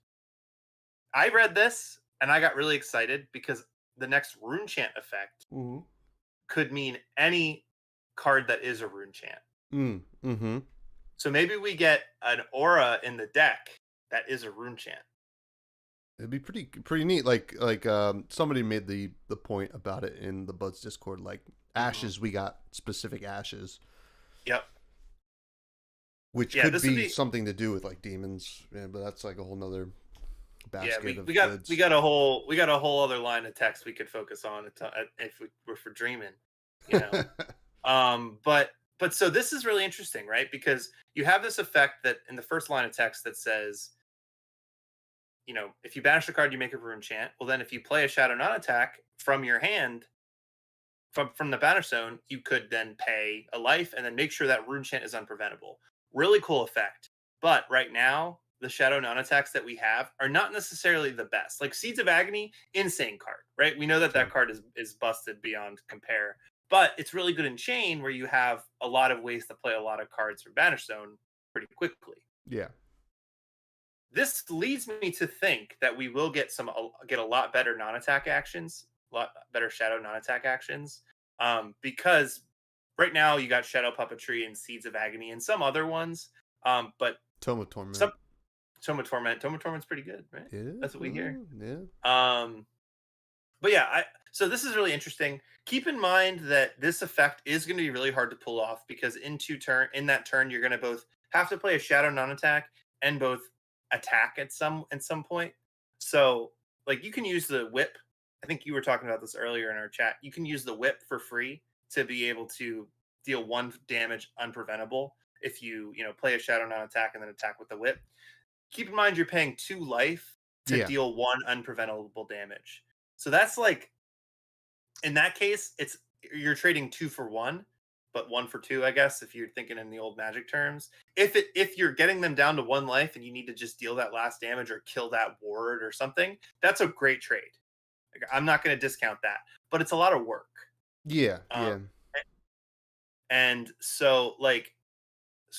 I read this and I got really excited because the next rune chant effect could mean any card that is a rune chant. Mm-hmm. So maybe we get an aura in the deck that is a rune chant. It'd be pretty neat. Like somebody made the point about it in the Buds Discord. Like ashes, we got specific ashes. Yep. Which could be something to do with like demons, but that's like a whole nother basket of goods. We got a whole other line of text we could focus on if we were for dreaming, you know. But so this is really interesting, right? Because you have this effect that in the first line of text that says, you know, if you banish a card, you make a rune chant. Well, then if you play a shadow non-attack from your hand, from the banish zone, you could then pay a life and then make sure that rune chant is unpreventable. Really cool effect. But right now, the shadow non-attacks that we have are not necessarily the best. Like Seeds of Agony, insane card, right? We know that card is busted beyond compare. But it's really good in Chain, where you have a lot of ways to play a lot of cards from Banish Zone pretty quickly. Yeah. This leads me to think that we will get a lot better non-attack actions, a lot better shadow non-attack actions, because right now you got Shadow Puppetry and Seeds of Agony and some other ones, but Tome of Torment. Tome of Torment's pretty good, right? Yeah, that's what we hear. Yeah. But yeah, so this is really interesting. Keep in mind that this effect is going to be really hard to pull off because in that turn you're going to both have to play a shadow non-attack and both attack at some point. So like you can use the whip. I think you were talking about this earlier in our chat. You can use the whip for free to be able to deal 1 damage unpreventable if you play a shadow non-attack and then attack with the whip. Keep in mind you're paying 2 life to deal 1 unpreventable damage. So that's like, in that case, you're trading 2 for 1, but 1 for 2, I guess, if you're thinking in the old Magic terms. If you're getting them down to 1 life and you need to just deal that last damage or kill that ward or something, that's a great trade. Like, I'm not going to discount that, but it's a lot of work. Yeah. And so, like,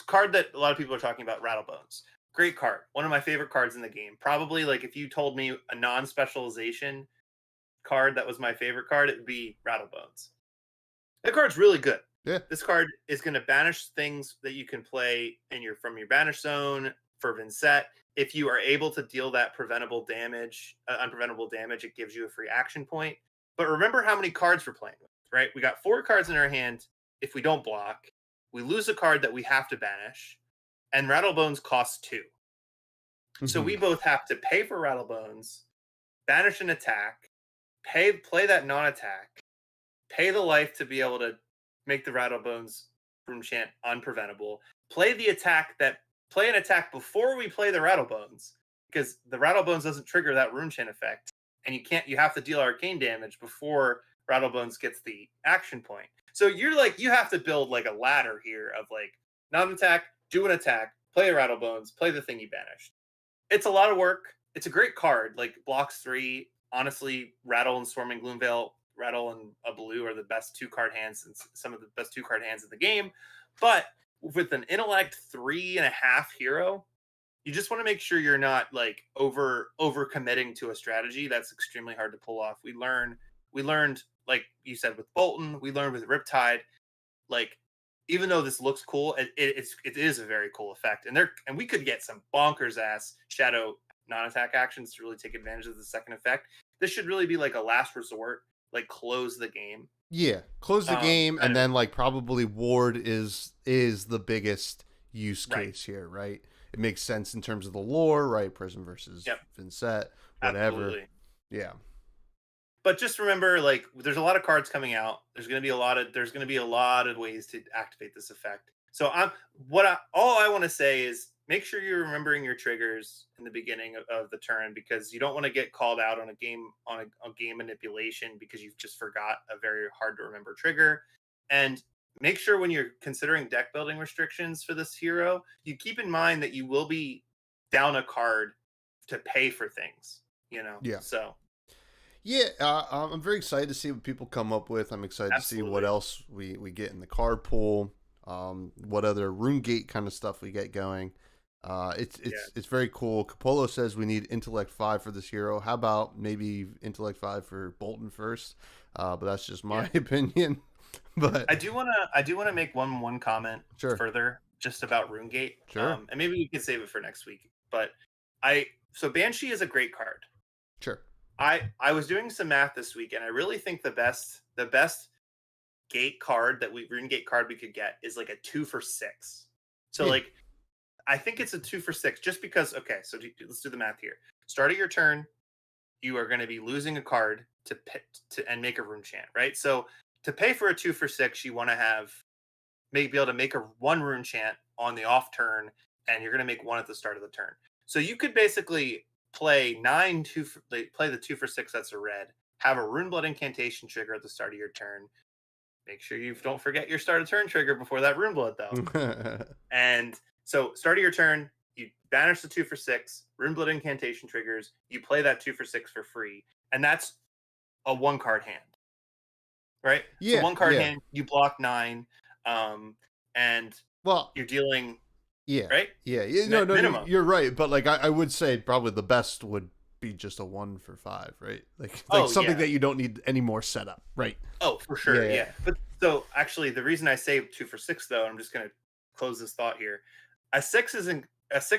card that a lot of people are talking about, Rattlebones. Great card. One of my favorite cards in the game. Probably like if you told me a non-specialization card that was my favorite card, it would be Rattlebones. The card's really good. Yeah. This card is going to banish things that you can play from your banish zone for Vincent. If you are able to deal that unpreventable damage, it gives you a free action point. But remember how many cards we're playing with, right? We got 4 cards in our hand. If we don't block, we lose a card that we have to banish, and Rattlebones costs 2. So we both have to pay for Rattlebones, banish an attack, play that non-attack, pay the life to be able to make the Rattlebones rune chant unpreventable, play an attack before we play the Rattlebones, because the Rattlebones doesn't trigger that rune chant effect, and you have to deal arcane damage before Rattlebones gets the action point. So you have to build like a ladder here of like non-attack, do an attack, play a Rattlebones, play the thing you banished. It's a lot of work. It's a great card. Like blocks 3. Honestly, Rattle and Swarming Gloomveil, Rattle and a blue are the best 2-card hands, and some of the best 2-card hands in the game. But with an intellect 3.5 hero, you just want to make sure you're not like over committing to a strategy that's extremely hard to pull off. We learned, like you said, with Bolton, we learned with Riptide, like even though this looks cool, it is a very cool effect. And we could get some bonkers ass shadow non-attack actions to really take advantage of the second effect. This should really be like a last resort, like close the game. Yeah, close the game, and then like probably ward is the biggest use case here, right? It makes sense in terms of the lore, right? Prism versus Vincent, whatever. Absolutely. Yeah. But just remember, like, there's a lot of cards coming out. There's going to be a lot of ways to activate this effect. So all I want to say is make sure you're remembering your triggers in the beginning of the turn, because you don't want to get called out on a game manipulation because you've just forgot a very hard to remember trigger. And make sure when you're considering deck building restrictions for this hero, you keep in mind that you will be down a card to pay for things, Yeah. So. Yeah, I'm very excited to see what people come up with. I'm excited to see what else we get in the card pool, what other Rune Gate kind of stuff we get going. It's very cool. Capolo says we need Intellect 5 for this hero. How about maybe Intellect 5 for Bolton first? But that's just my opinion. But I do want to make one comment further just about Rune Gate. Sure. And maybe we can save it for next week. But so Banshee is a great card. Sure. I was doing some math this week, and I really think the best gate card Rune Gate card we could get is like a 2 for 6. So like, I think it's a 2 for 6 just because. Okay, so let's do the math here. Start of your turn, you are going to be losing a card and make a rune chant, right? So to pay for a 2 for 6, you want to be able to make a 1 rune chant on the off turn, and you're going to make 1 at the start of the turn. So you could basically play play the 2 for 6 that's a red, have a Runeblood incantation trigger at the start of your turn. Make sure you don't forget your start of turn trigger before that Runeblood though. And so start of your turn, you banish the 2 for 6, Runeblood incantation triggers, you play that 2 for 6 for free, and that's a 1-card hand, right? Yeah, so 1-card hand, you block 9, and you're dealing. Yeah. Right? Yeah. No, you're right. But like, I would say probably the best would be just a 1 for 5, right? Like something that you don't need any more setup, right? Oh, for sure. Yeah. But so actually, the reason I say 2 for 6, though, I'm just going to close this thought here. A 6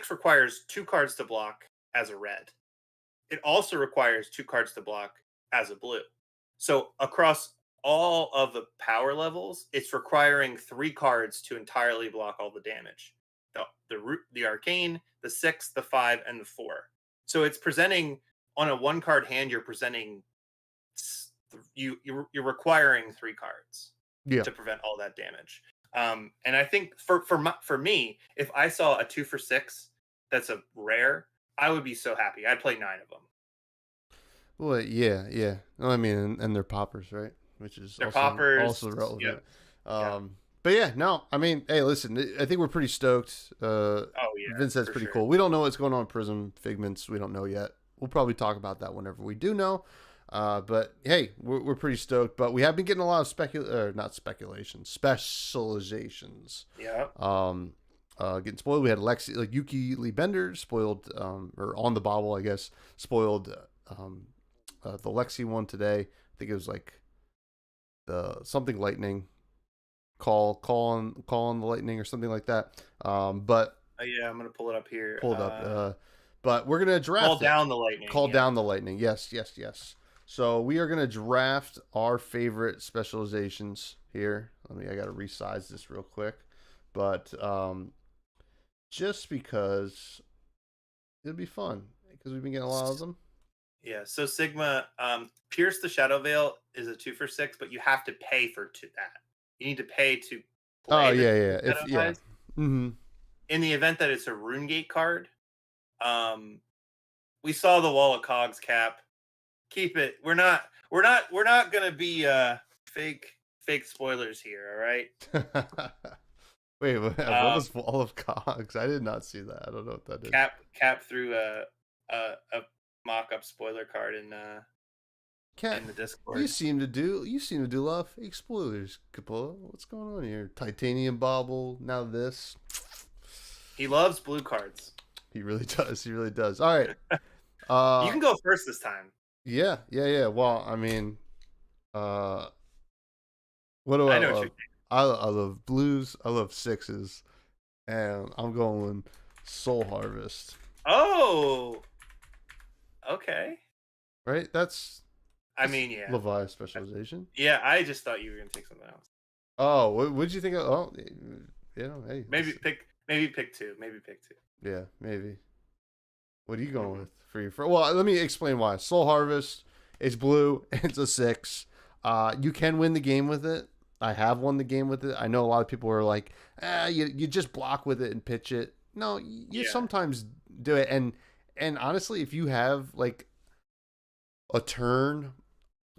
requires 2 cards to block as a red. It also requires 2 cards to block as a blue. So across all of the power levels, it's requiring 3 cards to entirely block all the damage. The arcane, the 6, the 5, and the 4. So it's presenting on a 1-card hand. You're presenting you're requiring 3 cards to prevent all that damage. And I think for me, if I saw a 2 for 6 that's a rare, I would be so happy. I'd play 9 of them. Well, yeah. I mean, and they're poppers, right? Which is also relevant. Yep. But yeah, no, I mean, hey, listen, I think we're pretty stoked. Vincent's pretty cool. We don't know what's going on with Prism Figments. We don't know yet. We'll probably talk about that whenever we do know. But hey, we're pretty stoked. But we have been getting a lot of specializations. Yeah. getting spoiled. We had Yuki Lee Bender spoiled, or on the bobble, I guess, spoiled the Lexi one today. I think it was like the something lightning call on the lightning or something like that. But yeah, I'm gonna pull it up here. Pull it up. But we're gonna draft call down the lightning. Call down the lightning. Yes. So we are gonna draft our favorite specializations here. I gotta resize this real quick, but just because it'll be fun because we've been getting a lot of them. Yeah. So Sigma, Pierce the Shadow Veil is a 2 for 6, but you have to pay for that. You need to pay to play. Oh yeah. Mm-hmm. In the event that it's a RuneGate card, we saw the Wall of Cogs cap. Keep it. We're not gonna be fake spoilers here. All right. Wait, what was Wall of Cogs? I did not see that. I don't know what that is. Cap through a mock-up spoiler card in the Discord. You seem to do a lot of fake spoilers, Capola. What's going on here? Titanium Bobble. Now this. He loves blue cards. He really does. All right. You can go first this time. Yeah. Well, I mean, what do I love? I love blues. I love sixes, and I'm going Soul Harvest. Oh, okay. Right. That's. I mean, yeah. Levi specialization. Yeah, I just thought you were gonna take something else. Oh, what did you think of? Oh, hey. Maybe pick two. Yeah, maybe. What are you going with for your first? Well, let me explain why. Soul Harvest is blue. It's a 6. You can win the game with it. I have won the game with it. I know a lot of people are like, you just block with it and pitch it. No, you sometimes do it. And honestly, if you have like a turn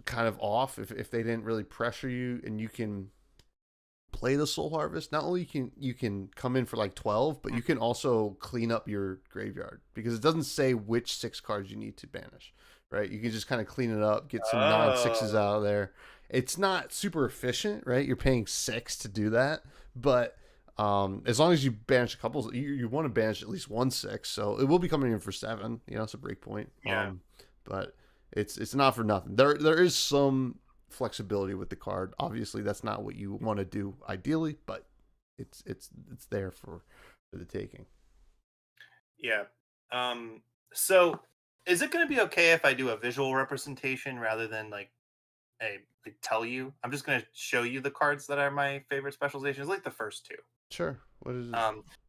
kind of off, if they didn't really pressure you and you can play the Soul Harvest, not only you can come in for like 12, but you can also clean up your graveyard because it doesn't say which 6 cards you need to banish, right? You can just kind of clean it up, get some non-6s out of there. It's not super efficient, right? You're paying 6 to do that, but as long as you banish a couple, you want to banish at least 1 6, so it will be coming in for 7. It's a break point. Yeah. But it's not for nothing. There is some flexibility with the card. Obviously, that's not what you want to do ideally, but it's there for the taking. Yeah. So is it going to be okay if I do a visual representation rather than like tell you? I'm just going to show you the cards that are my favorite specializations, like the first 2. Sure. What is it?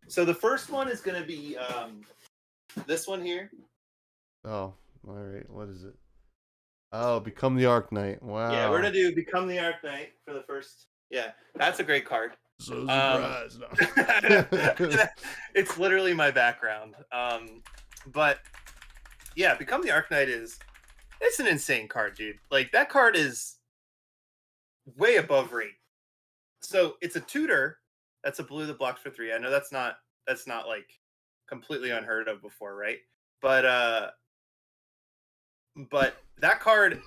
So the first one is going to be this one here. Oh, all right. What is it? Oh, Become the Arc Knight. Wow. Yeah, we're going to do Become the Arc Knight for the first. Yeah, that's a great card. So surprised. It's literally my background. But yeah, Become the Arc Knight it's an insane card, dude. Like that card is way above rate. So it's a tutor. That's a blue that blocks for 3. I know that's not like completely unheard of before, right? But that card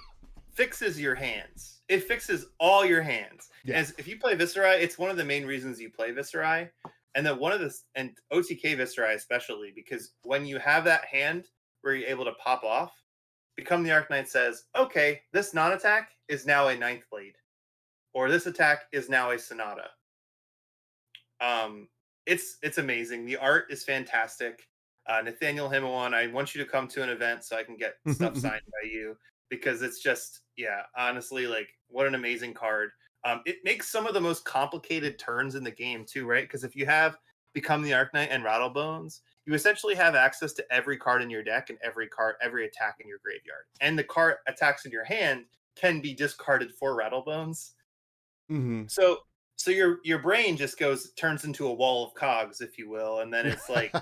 fixes your hands. It fixes all your hands. Yeah. As if you play Viscerai, it's one of the main reasons you play Viscerai. And then and OTK Viscerai especially, because when you have that hand where you're able to pop off, Become the Arc Knight says, okay, this non-attack is now a 9th Blade. Or this attack is now a Sonata. It's amazing. The art is fantastic. Nathaniel Himawan, I want you to come to an event so I can get stuff signed by you, because it's just, honestly, like, what an amazing card. It makes some of the most complicated turns in the game too, right? Because if you have Become the Arc Knight and Rattlebones, you essentially have access to every card in your deck and every attack in your graveyard. And the card attacks in your hand can be discarded for Rattlebones. Mm-hmm. So your brain just turns into a wall of cogs, if you will, and then it's like,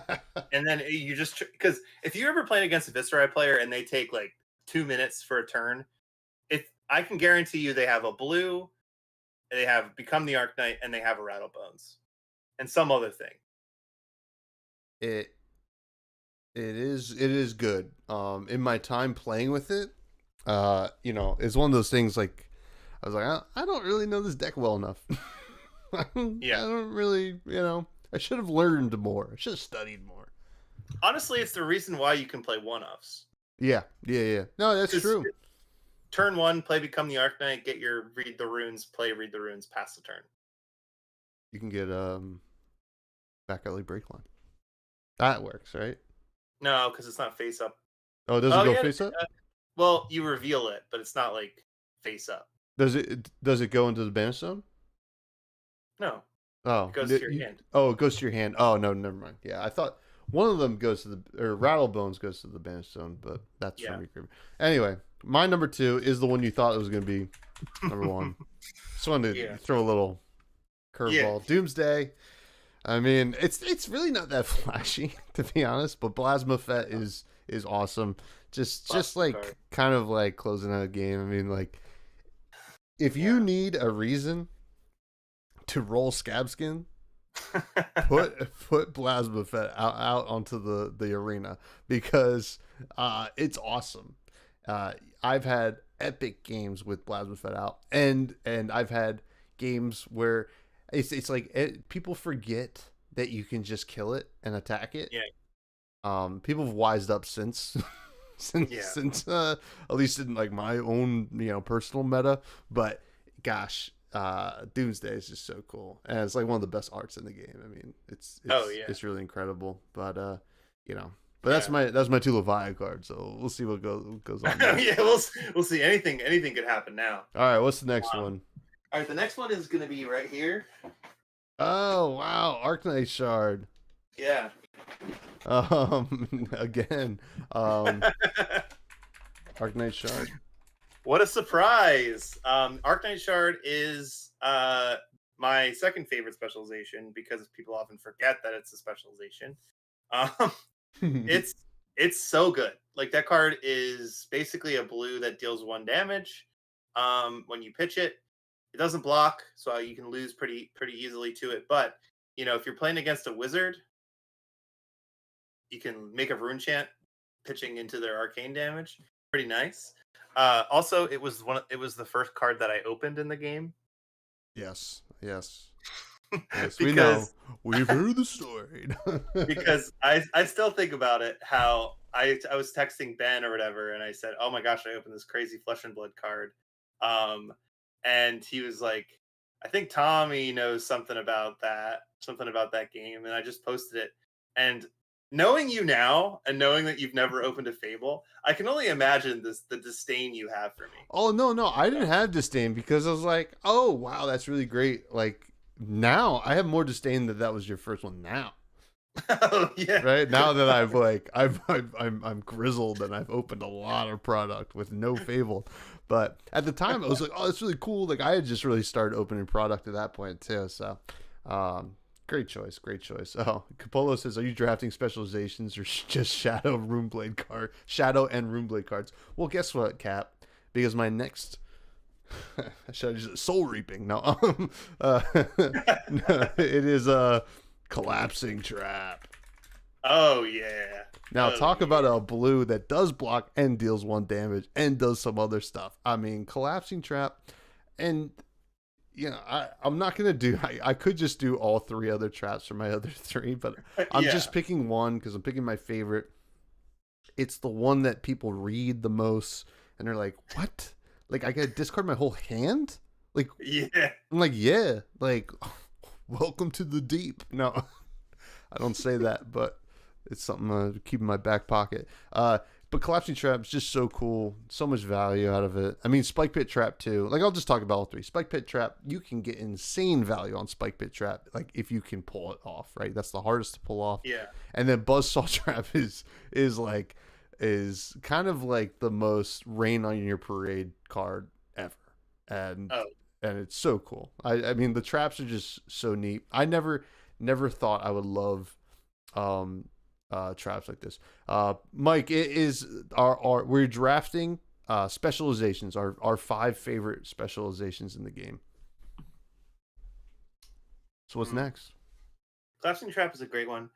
and then you just, because if you're ever playing against a Viscerai player and they take like 2 minutes for a turn, I can guarantee you they have a blue, they have Become the Arc Knight, and they have a Rattlebones, and some other thing. It is good. In my time playing with it, it's one of those things like I was like, I don't really know this deck well enough. Yeah. I don't really, I should have learned more. I should have studied more. Honestly, it's the reason why you can play one-offs. Yeah. No, that's true. Turn 1, play Become the Arcanite, get your Read the Runes, play Read the Runes, pass the turn. You can get back alley break line. That works, right? No, because it's not face up. Oh, does it go face up? Well, you reveal it, but it's not like face up. Does it go into the banish zone? No. Oh, it goes to your hand. Oh, it goes to your hand. Oh no, never mind. Yeah, I thought one of them goes to Rattlebones goes to the banish zone, but that's from your. Anyway, my number 2 is the one you thought it was going to be number 1. Just wanted to throw a little curveball. Doomsday. I mean, it's really not that flashy, to be honest, but Plasma Fet is awesome. Just like card. Kind of like closing out a game. I mean, like if you need a reason to roll Scabskin, put Plasma Fet out onto the arena, because it's awesome. I've had epic games with Plasma Fet out, and I've had games where it's like people forget that you can just kill it and attack it. Yeah. People have wised up since at least in like my own personal meta. But gosh, Doomsday is just so cool, and it's like one of the best arts in the game. I mean, it's really incredible. But but that's my two Leviathan card. So we'll see what goes on. Yeah, we'll see. Anything could happen now. All right, what's the next one? All right, the next one is gonna be right here. Oh wow, Arcanite Shard. Yeah. Again, Arcanite Shard. What a surprise! Arcanite Shard is my second favorite specialization, because people often forget that it's a specialization. It's so good. Like, that card is basically a blue that deals 1 damage. When you pitch it, it doesn't block, so you can lose pretty easily to it. But if you're playing against a wizard, you can make a rune chant pitching into their arcane damage. Pretty nice. Also, it was the first card that I opened in the game. Yes. Yes, we know. We've heard the story. Because I still think about it, how I was texting Ben or whatever, and I said, "Oh my gosh, I opened this crazy Flesh and Blood card." And he was like, "I think Tommy knows something about that game," and I just posted it. And knowing you now, and knowing that you've never opened a Fable, I can only imagine the disdain you have for me. Oh no, I didn't have disdain, because I was like, "Oh wow, that's really great." Like, now I have more disdain that was your first one now. Oh yeah. Right now that I'm grizzled and I've opened a lot of product with no Fable, but at the time I was like, "Oh, that's really cool." Like, I had just really started opening product at that point too. So, great choice. Oh, Capolo says, "Are you drafting specializations or just Shadow and Runeblade cards?" Well, guess what, Cap? Because my next should I just Soul Reaping? No, no, it is a Collapsing Trap. Oh yeah. Now talk about a blue that does block and deals 1 damage and does some other stuff. I mean, Collapsing Trap, and I'm not gonna do. I could just do all 3 other traps for my other 3, but I'm just picking one because I'm picking my favorite. It's the one that people read the most, and they're like, "What? Like, I gotta discard my whole hand?" Like, yeah. I'm like, yeah, like, welcome to the deep. No, I don't say that, but it's something to keep in my back pocket. But Collapsing Trap is just so cool. So much value out of it. I mean, Spike Pit Trap too. Like, I'll just talk about all 3. Spike Pit Trap, you can get insane value on Spike Pit Trap, like, if you can pull it off, right? That's the hardest to pull off. Yeah. And then Buzzsaw Trap is kind of like the most rain on your parade card ever. And it's so cool. I mean, the traps are just so neat. I never thought I would love traps like this. Mike, it is we're drafting specializations, our 5 favorite specializations in the game. So what's next? Collapsing Trap is a great one.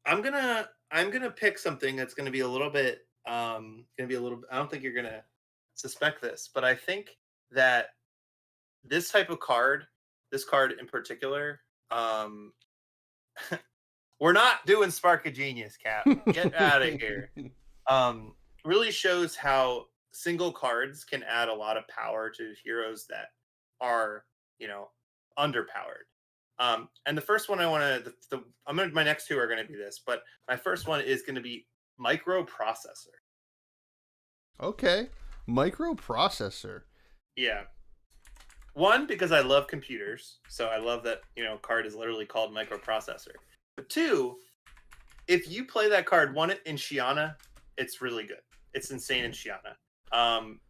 I'm gonna pick something that's gonna be a little bit I don't think you're gonna suspect this, but I think that this card in particular, Um, we're not doing Spark of Genius, Cap. Get out of here. Really shows how single cards can add a lot of power to heroes that are, underpowered. And the first one I want to, my next two are going to be this, but my first one is going to be microprocessor. Okay, microprocessor. Yeah. One, because I love computers, so I love that card is literally called microprocessor. But two, if you play that card, one in Shiana, it's really good. It's insane in Shiana.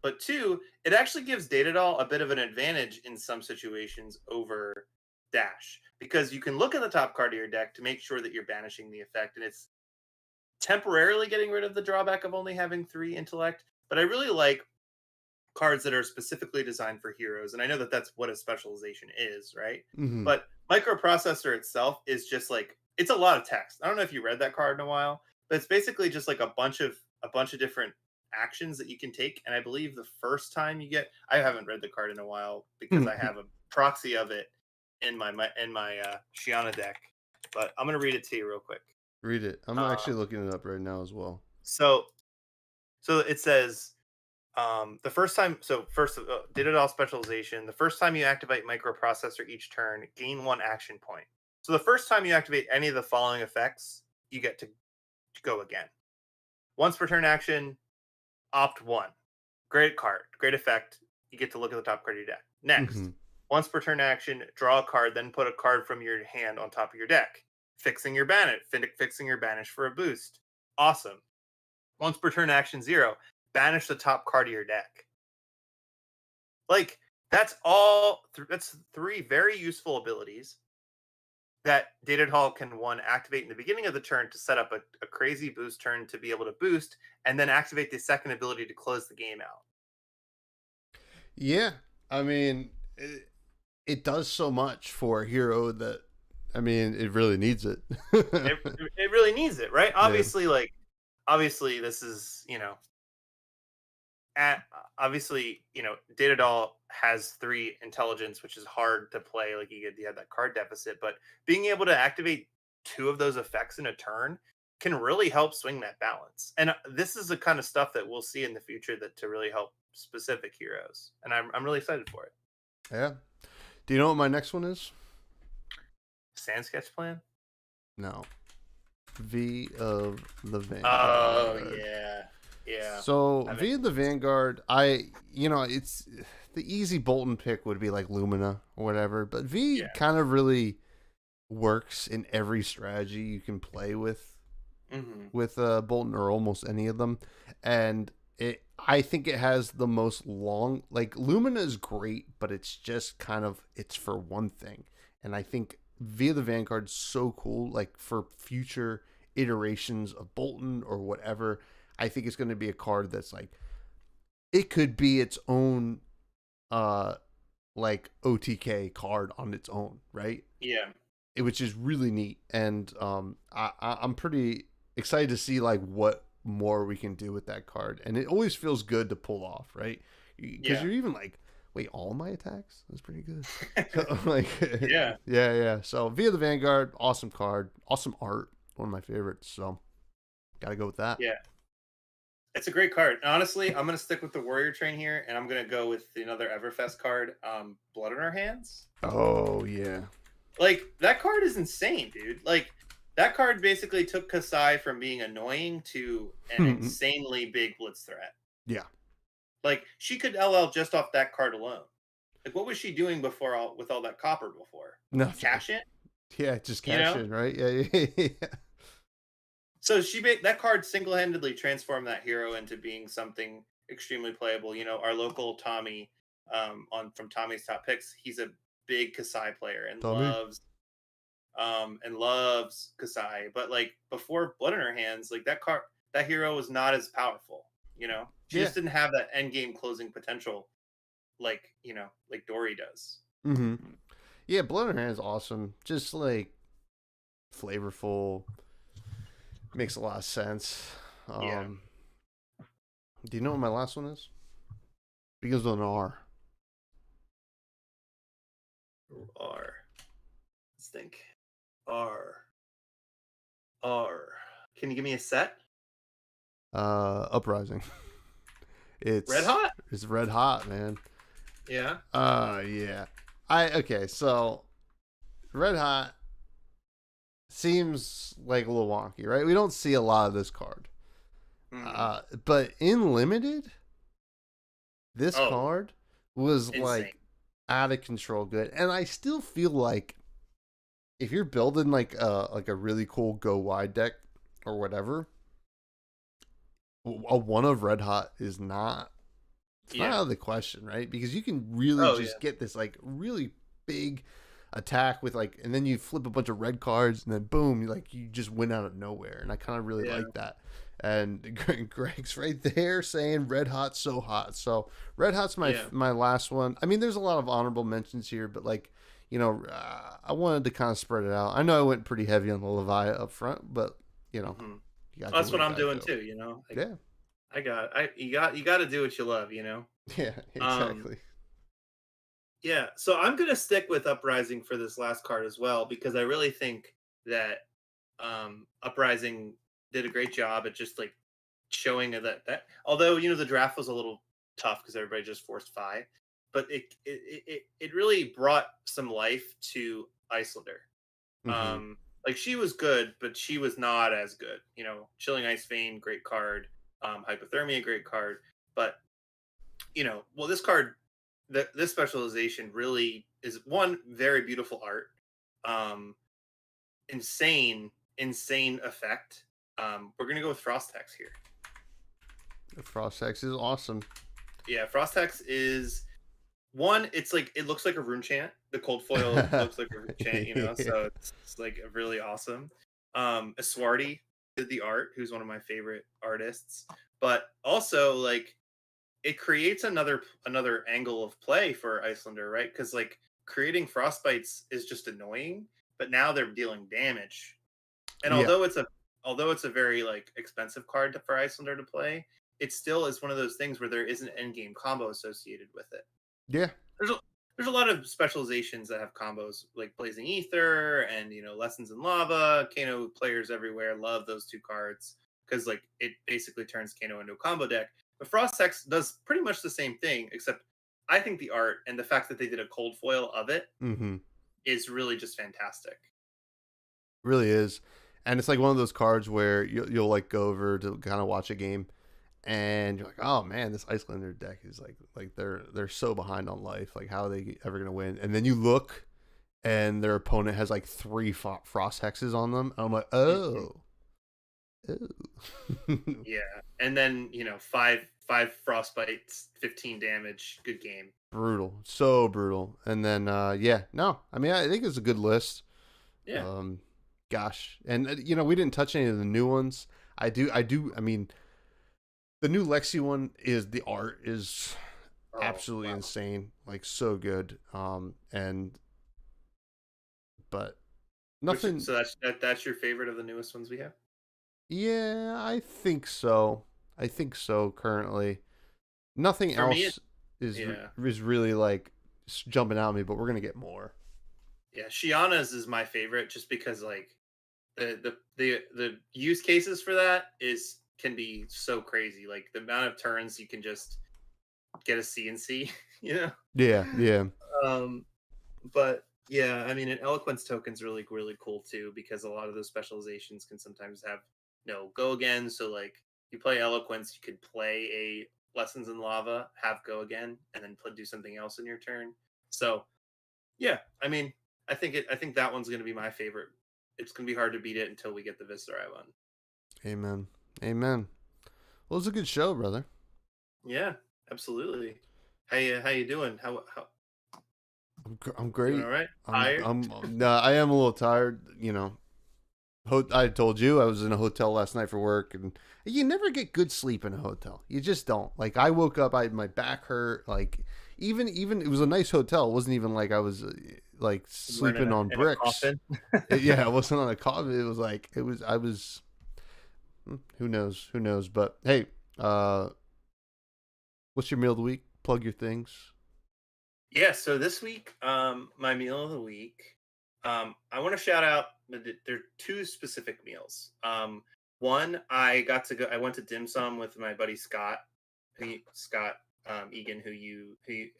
But two, it actually gives Datadol a bit of an advantage in some situations over Dash, because you can look at the top card of your deck to make sure that you're banishing the effect, and it's temporarily getting rid of the drawback of only having 3 intellect. But I really like cards that are specifically designed for heroes, and I know that that's what a specialization is, right? Mm-hmm. But microprocessor itself is just like, it's a lot of text. I don't know if you read that card in a while, but it's basically just like a bunch of different actions that you can take. And I believe the first time you get, I haven't read the card in a while because I have a proxy of it in my Shiana deck, but I'm gonna read it to you real quick. Read it. I'm actually looking it up right now as well. So it says, the first time, did it all specialization. The first time you activate microprocessor each turn, gain 1 action point. So the first time you activate any of the following effects, you get to go again. Once per turn action, opt 1. Great card, great effect. You get to look at the top card of your deck. Next, once per turn action, draw a card, then put a card from your hand on top of your deck. Fixing your banish for a boost. Awesome. Once per turn action, 0. Banish the top card of your deck. Like, that's all. That's 3 very useful abilities that Datadol can, 1, activate in the beginning of the turn to set up a crazy boost turn to be able to boost, and then activate the second ability to close the game out. Yeah, I mean, it does so much for a hero that, I mean, it really needs it. it really needs it, right? Obviously, yeah. Obviously, this is, obviously, Datadol has 3 intelligence, which is hard to play. Like, you have that card deficit, but being able to activate 2 of those effects in a turn can really help swing that balance. And this is the kind of stuff that we'll see in the future to really help specific heroes. And I'm really excited for it. Yeah. Do you know what my next one is? Sand Sketch Plan? No. V of the Vanguard. Oh, yeah. Yeah. So V of the Vanguard, it's the easy Bolton pick would be like Lumina or whatever, but V kind of really works in every strategy you can play with Bolton, or almost any of them. And I think it has the most long, like, Lumina is great, but it's just kind of, it's for one thing. And I think V of the Vanguard is so cool, like, for future iterations of Bolton or whatever. I think it's going to be a card that's like, it could be its own, like, OTK card on its own, right? Yeah. Which is really neat. And I'm pretty excited to see, like, what more we can do with that card. And it always feels good to pull off, right? Because you're even like, wait, all my attacks? That's pretty good. So, like, yeah. So V of the Vanguard, awesome card, awesome art, one of my favorites. So gotta go with that. Yeah. It's a great card. And honestly, I'm going to stick with the Warrior Train here, and I'm going to go with another Everfest card, Blood in Our Hands. Oh, yeah. Like, that card is insane, dude. Like, that card basically took Kasai from being annoying to an insanely big blitz threat. Yeah. Like, she could LL just off that card alone. Like, what was she doing before with all that copper before? Nothing. Cash it? Yeah, just cash it, right? Yeah. So that card single-handedly transformed that hero into being something extremely playable. our local Tommy, from Tommy's Top Picks, he's a big Kasai player and loves Kasai. But, like, before Blood in Her Hands, like, that hero was not as powerful. She just didn't have that end game closing potential, like Dory does. Mm-hmm. Yeah, Blood in Her Hands is awesome. Just, like, flavorful. Makes a lot of sense. Do you know what my last one is? Begins with an R. R. think. R. R. Can you give me a set? Uprising. Red Hot? It's red hot, man. Yeah. Yeah. Okay, so red hot seems like a little wonky, right? We don't see a lot of this card. But in limited, this card was insane. like out of control good. And I still feel like if you're building like a really cool go wide deck or whatever, a one of red hot is not not out of the question, right? Because you can really get this like really big attack with like, and then you flip a bunch of red cards and then boom, you just win out of nowhere. And I kind of really like that. And Greg's right there saying red hot, so hot. So red hot's my last one. I mean, there's a lot of honorable mentions here, but like, I wanted to kind of spread it out. I know I went pretty heavy on the Levi up front, but that's what I'm doing too. Like, you got to do what you love. Yeah, exactly. Yeah, so I'm gonna stick with Uprising for this last card as well because I really think that Uprising did a great job at just like showing that although the draft was a little tough because everybody just forced 5, but it really brought some life to Icelander. Like she was good, but she was not as good. Chilling Ice Vein, great card. Hypothermia, great card. But this card, this specialization really is one very beautiful art. Insane effect. We're gonna go with Frost Hex here. Frost Hex is awesome. Yeah, Frost Hex is one. It's like it looks like a rune chant. The cold foil looks like a rune chant, so it's like really awesome. Aswarty did the art, who's one of my favorite artists, but also like it creates another angle of play for Icelander, right? Because like creating frostbites is just annoying, but now they're dealing damage. And although it's a very like expensive card for Icelander to play, it still is one of those things where there is an end game combo associated with it. Yeah, there's a lot of specializations that have combos like Blazing Ether and Lessons in Lava. Kano players everywhere love those 2 cards because like it basically turns Kano into a combo deck. But Frost Hex does pretty much the same thing, except I think the art and the fact that they did a cold foil of it is really just fantastic. Really is. And it's like one of those cards where you'll like go over to kind of watch a game and you're like, oh man, this Icelander deck is like they're so behind on life. Like, how are they ever going to win? And then you look and their opponent has like 3 Frost Hexes on them. And I'm like, oh. Yeah, and then 5 frostbites, 15 damage, good game. Brutal, so brutal. And then I mean, I think it's a good list. Yeah. Gosh, and we didn't touch any of the new ones. I mean, the new Lexi one the art is absolutely insane, like so good. But nothing. So that's your favorite of the newest ones we have? Yeah, I think so. Currently, nothing else is really like jumping out at me. But we're gonna get more. Yeah, Shiana's is my favorite, just because like the use cases for that can be so crazy. Like the amount of turns you can just get a CNC, Yeah. But yeah, I mean, an Eloquence token's really, really cool too, because a lot of those specializations can sometimes have go again. So like you play Eloquence, you could play a Lessons in Lava, have go again, and then do something else in your turn. So yeah, I mean, I think that one's going to be my favorite. It's going to be hard to beat it until we get the Viserai one. Amen. Well, it's a good show, brother. Yeah, absolutely. Hey, how you doing? How? I'm great. Doing all right. I am a little tired. I told you I was in a hotel last night for work, and you never get good sleep in a hotel. You just don't. Like, I woke up, my back hurt. Like, even it was a nice hotel. It wasn't even like I was like sleeping on bricks. Yeah, it wasn't on a coffin. It was like I was. Who knows? But hey, what's your meal of the week? Plug your things. Yeah. So this week, my meal of the week I want to shout out. There are two specific meals. One, I went to dim sum with my buddy Scott, Scott Egan, who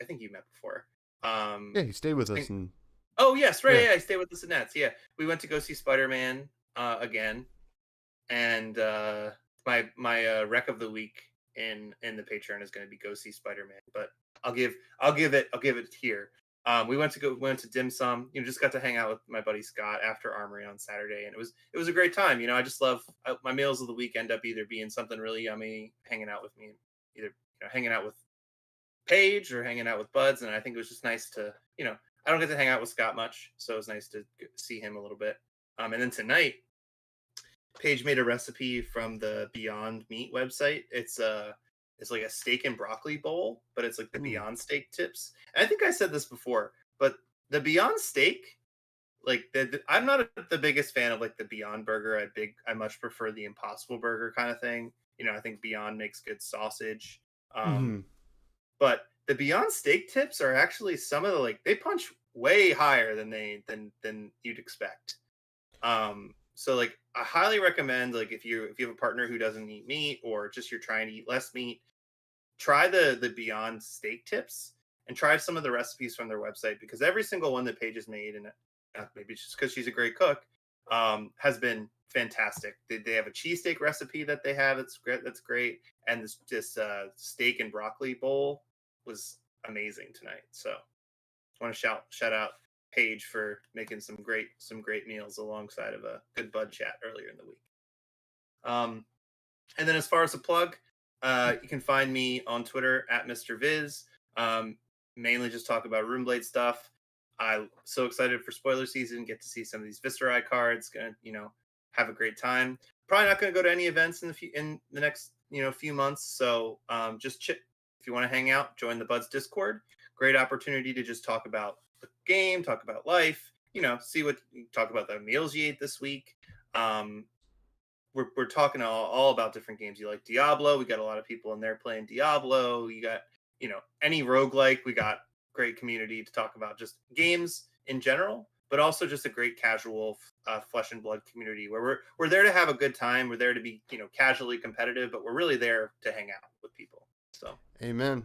I think you met before. Yeah, he stayed with us, and oh yes, right. Yeah. Yeah, I stayed with the Nets. Yeah, we went to go see Spider-Man again, and my rec of the week in the Patreon is going to be go see Spider-Man. But I'll give it here. We went to dim sum. Just got to hang out with my buddy Scott after Armory on Saturday, and it was a great time. I just love my meals of the week end up either being something really yummy, hanging out with me, either hanging out with Paige or hanging out with Buds, and I think it was just nice to I don't get to hang out with Scott much, so it was nice to see him a little bit. And then tonight, Paige made a recipe from the Beyond Meat website. It's like a steak and broccoli bowl, but it's like the Beyond Steak tips. And I think I said this before, but the Beyond Steak, like I'm not the biggest fan of like the Beyond Burger. I much prefer the Impossible Burger kind of thing. I think Beyond makes good sausage. But the Beyond Steak tips are actually some of the they punch way higher than you'd expect. So like I highly recommend if you have a partner who doesn't eat meat or just you're trying to eat less meat, try the Beyond Steak tips and try some of the recipes from their website, because every single one that Paige has made, and maybe it's just because she's a great cook, has been fantastic. They have a cheesesteak recipe that they have that's great, and this steak and broccoli bowl was amazing tonight. So I want to shout out Paige for making some great meals alongside of a good Bud chat earlier in the week. And then as far as a plug, you can find me on Twitter at Mr. Viz. Mainly just talk about Runeblade stuff. I'm so excited for spoiler season. Get to see some of these Viscerai cards. Gonna have a great time. Probably not going to go to any events in the next few months. So just if you want to hang out, join the Buds Discord. Great opportunity to just talk about the game, talk about life. Talk about the meals you ate this week. We're talking all about different games. You like Diablo? We got a lot of people in there playing Diablo. You got any roguelike. We got great community to talk about just games in general, but also just a great casual flesh and blood community where we're there to have a good time. We're there to be casually competitive, but we're really there to hang out with people. So amen.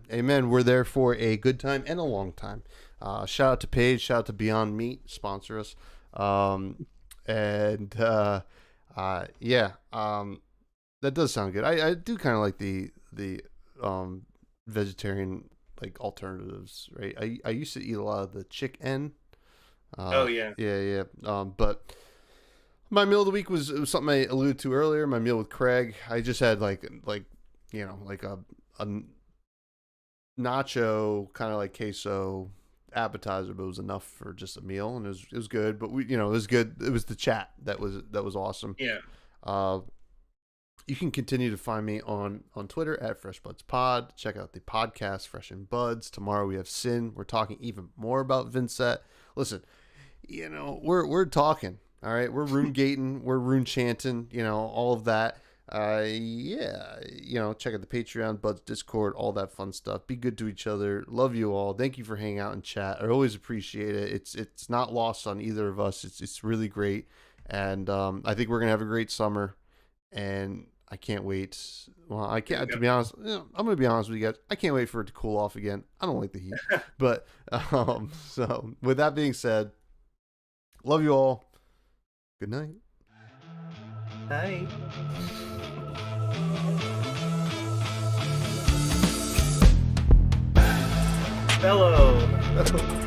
We're there for a good time and a long time. Shout out to Paige, shout out to Beyond Meat, sponsor us. That does sound good. I do kind of like the vegetarian alternatives, right? I used to eat a lot of the chicken. Yeah. But my meal of the week was something I alluded to earlier. My meal with Craig. I just had a nacho kind of queso appetizer, but it was enough for just a meal, and it was good. But it was good. It was the chat that was awesome. Yeah. You can continue to find me on Twitter at FreshBudsPod. Check out the podcast Fresh and Buds. Tomorrow we have Sin. We're talking even more about Vincent. Listen, we're talking. All right, we're rune gating, we're rune chanting. All of that. Check out the Patreon, Buds Discord, all that fun stuff. Be good to each other. Love you all. Thank you for hanging out and chat. I always appreciate it. It's not lost on either of us. It's really great, and I think we're gonna have a great summer. And I can't wait. Well, I can't. To be honest, I'm gonna be honest with you guys. I can't wait for it to cool off again. I don't like the heat, but so with that being said, love you all. Good night. Hi. Bellow.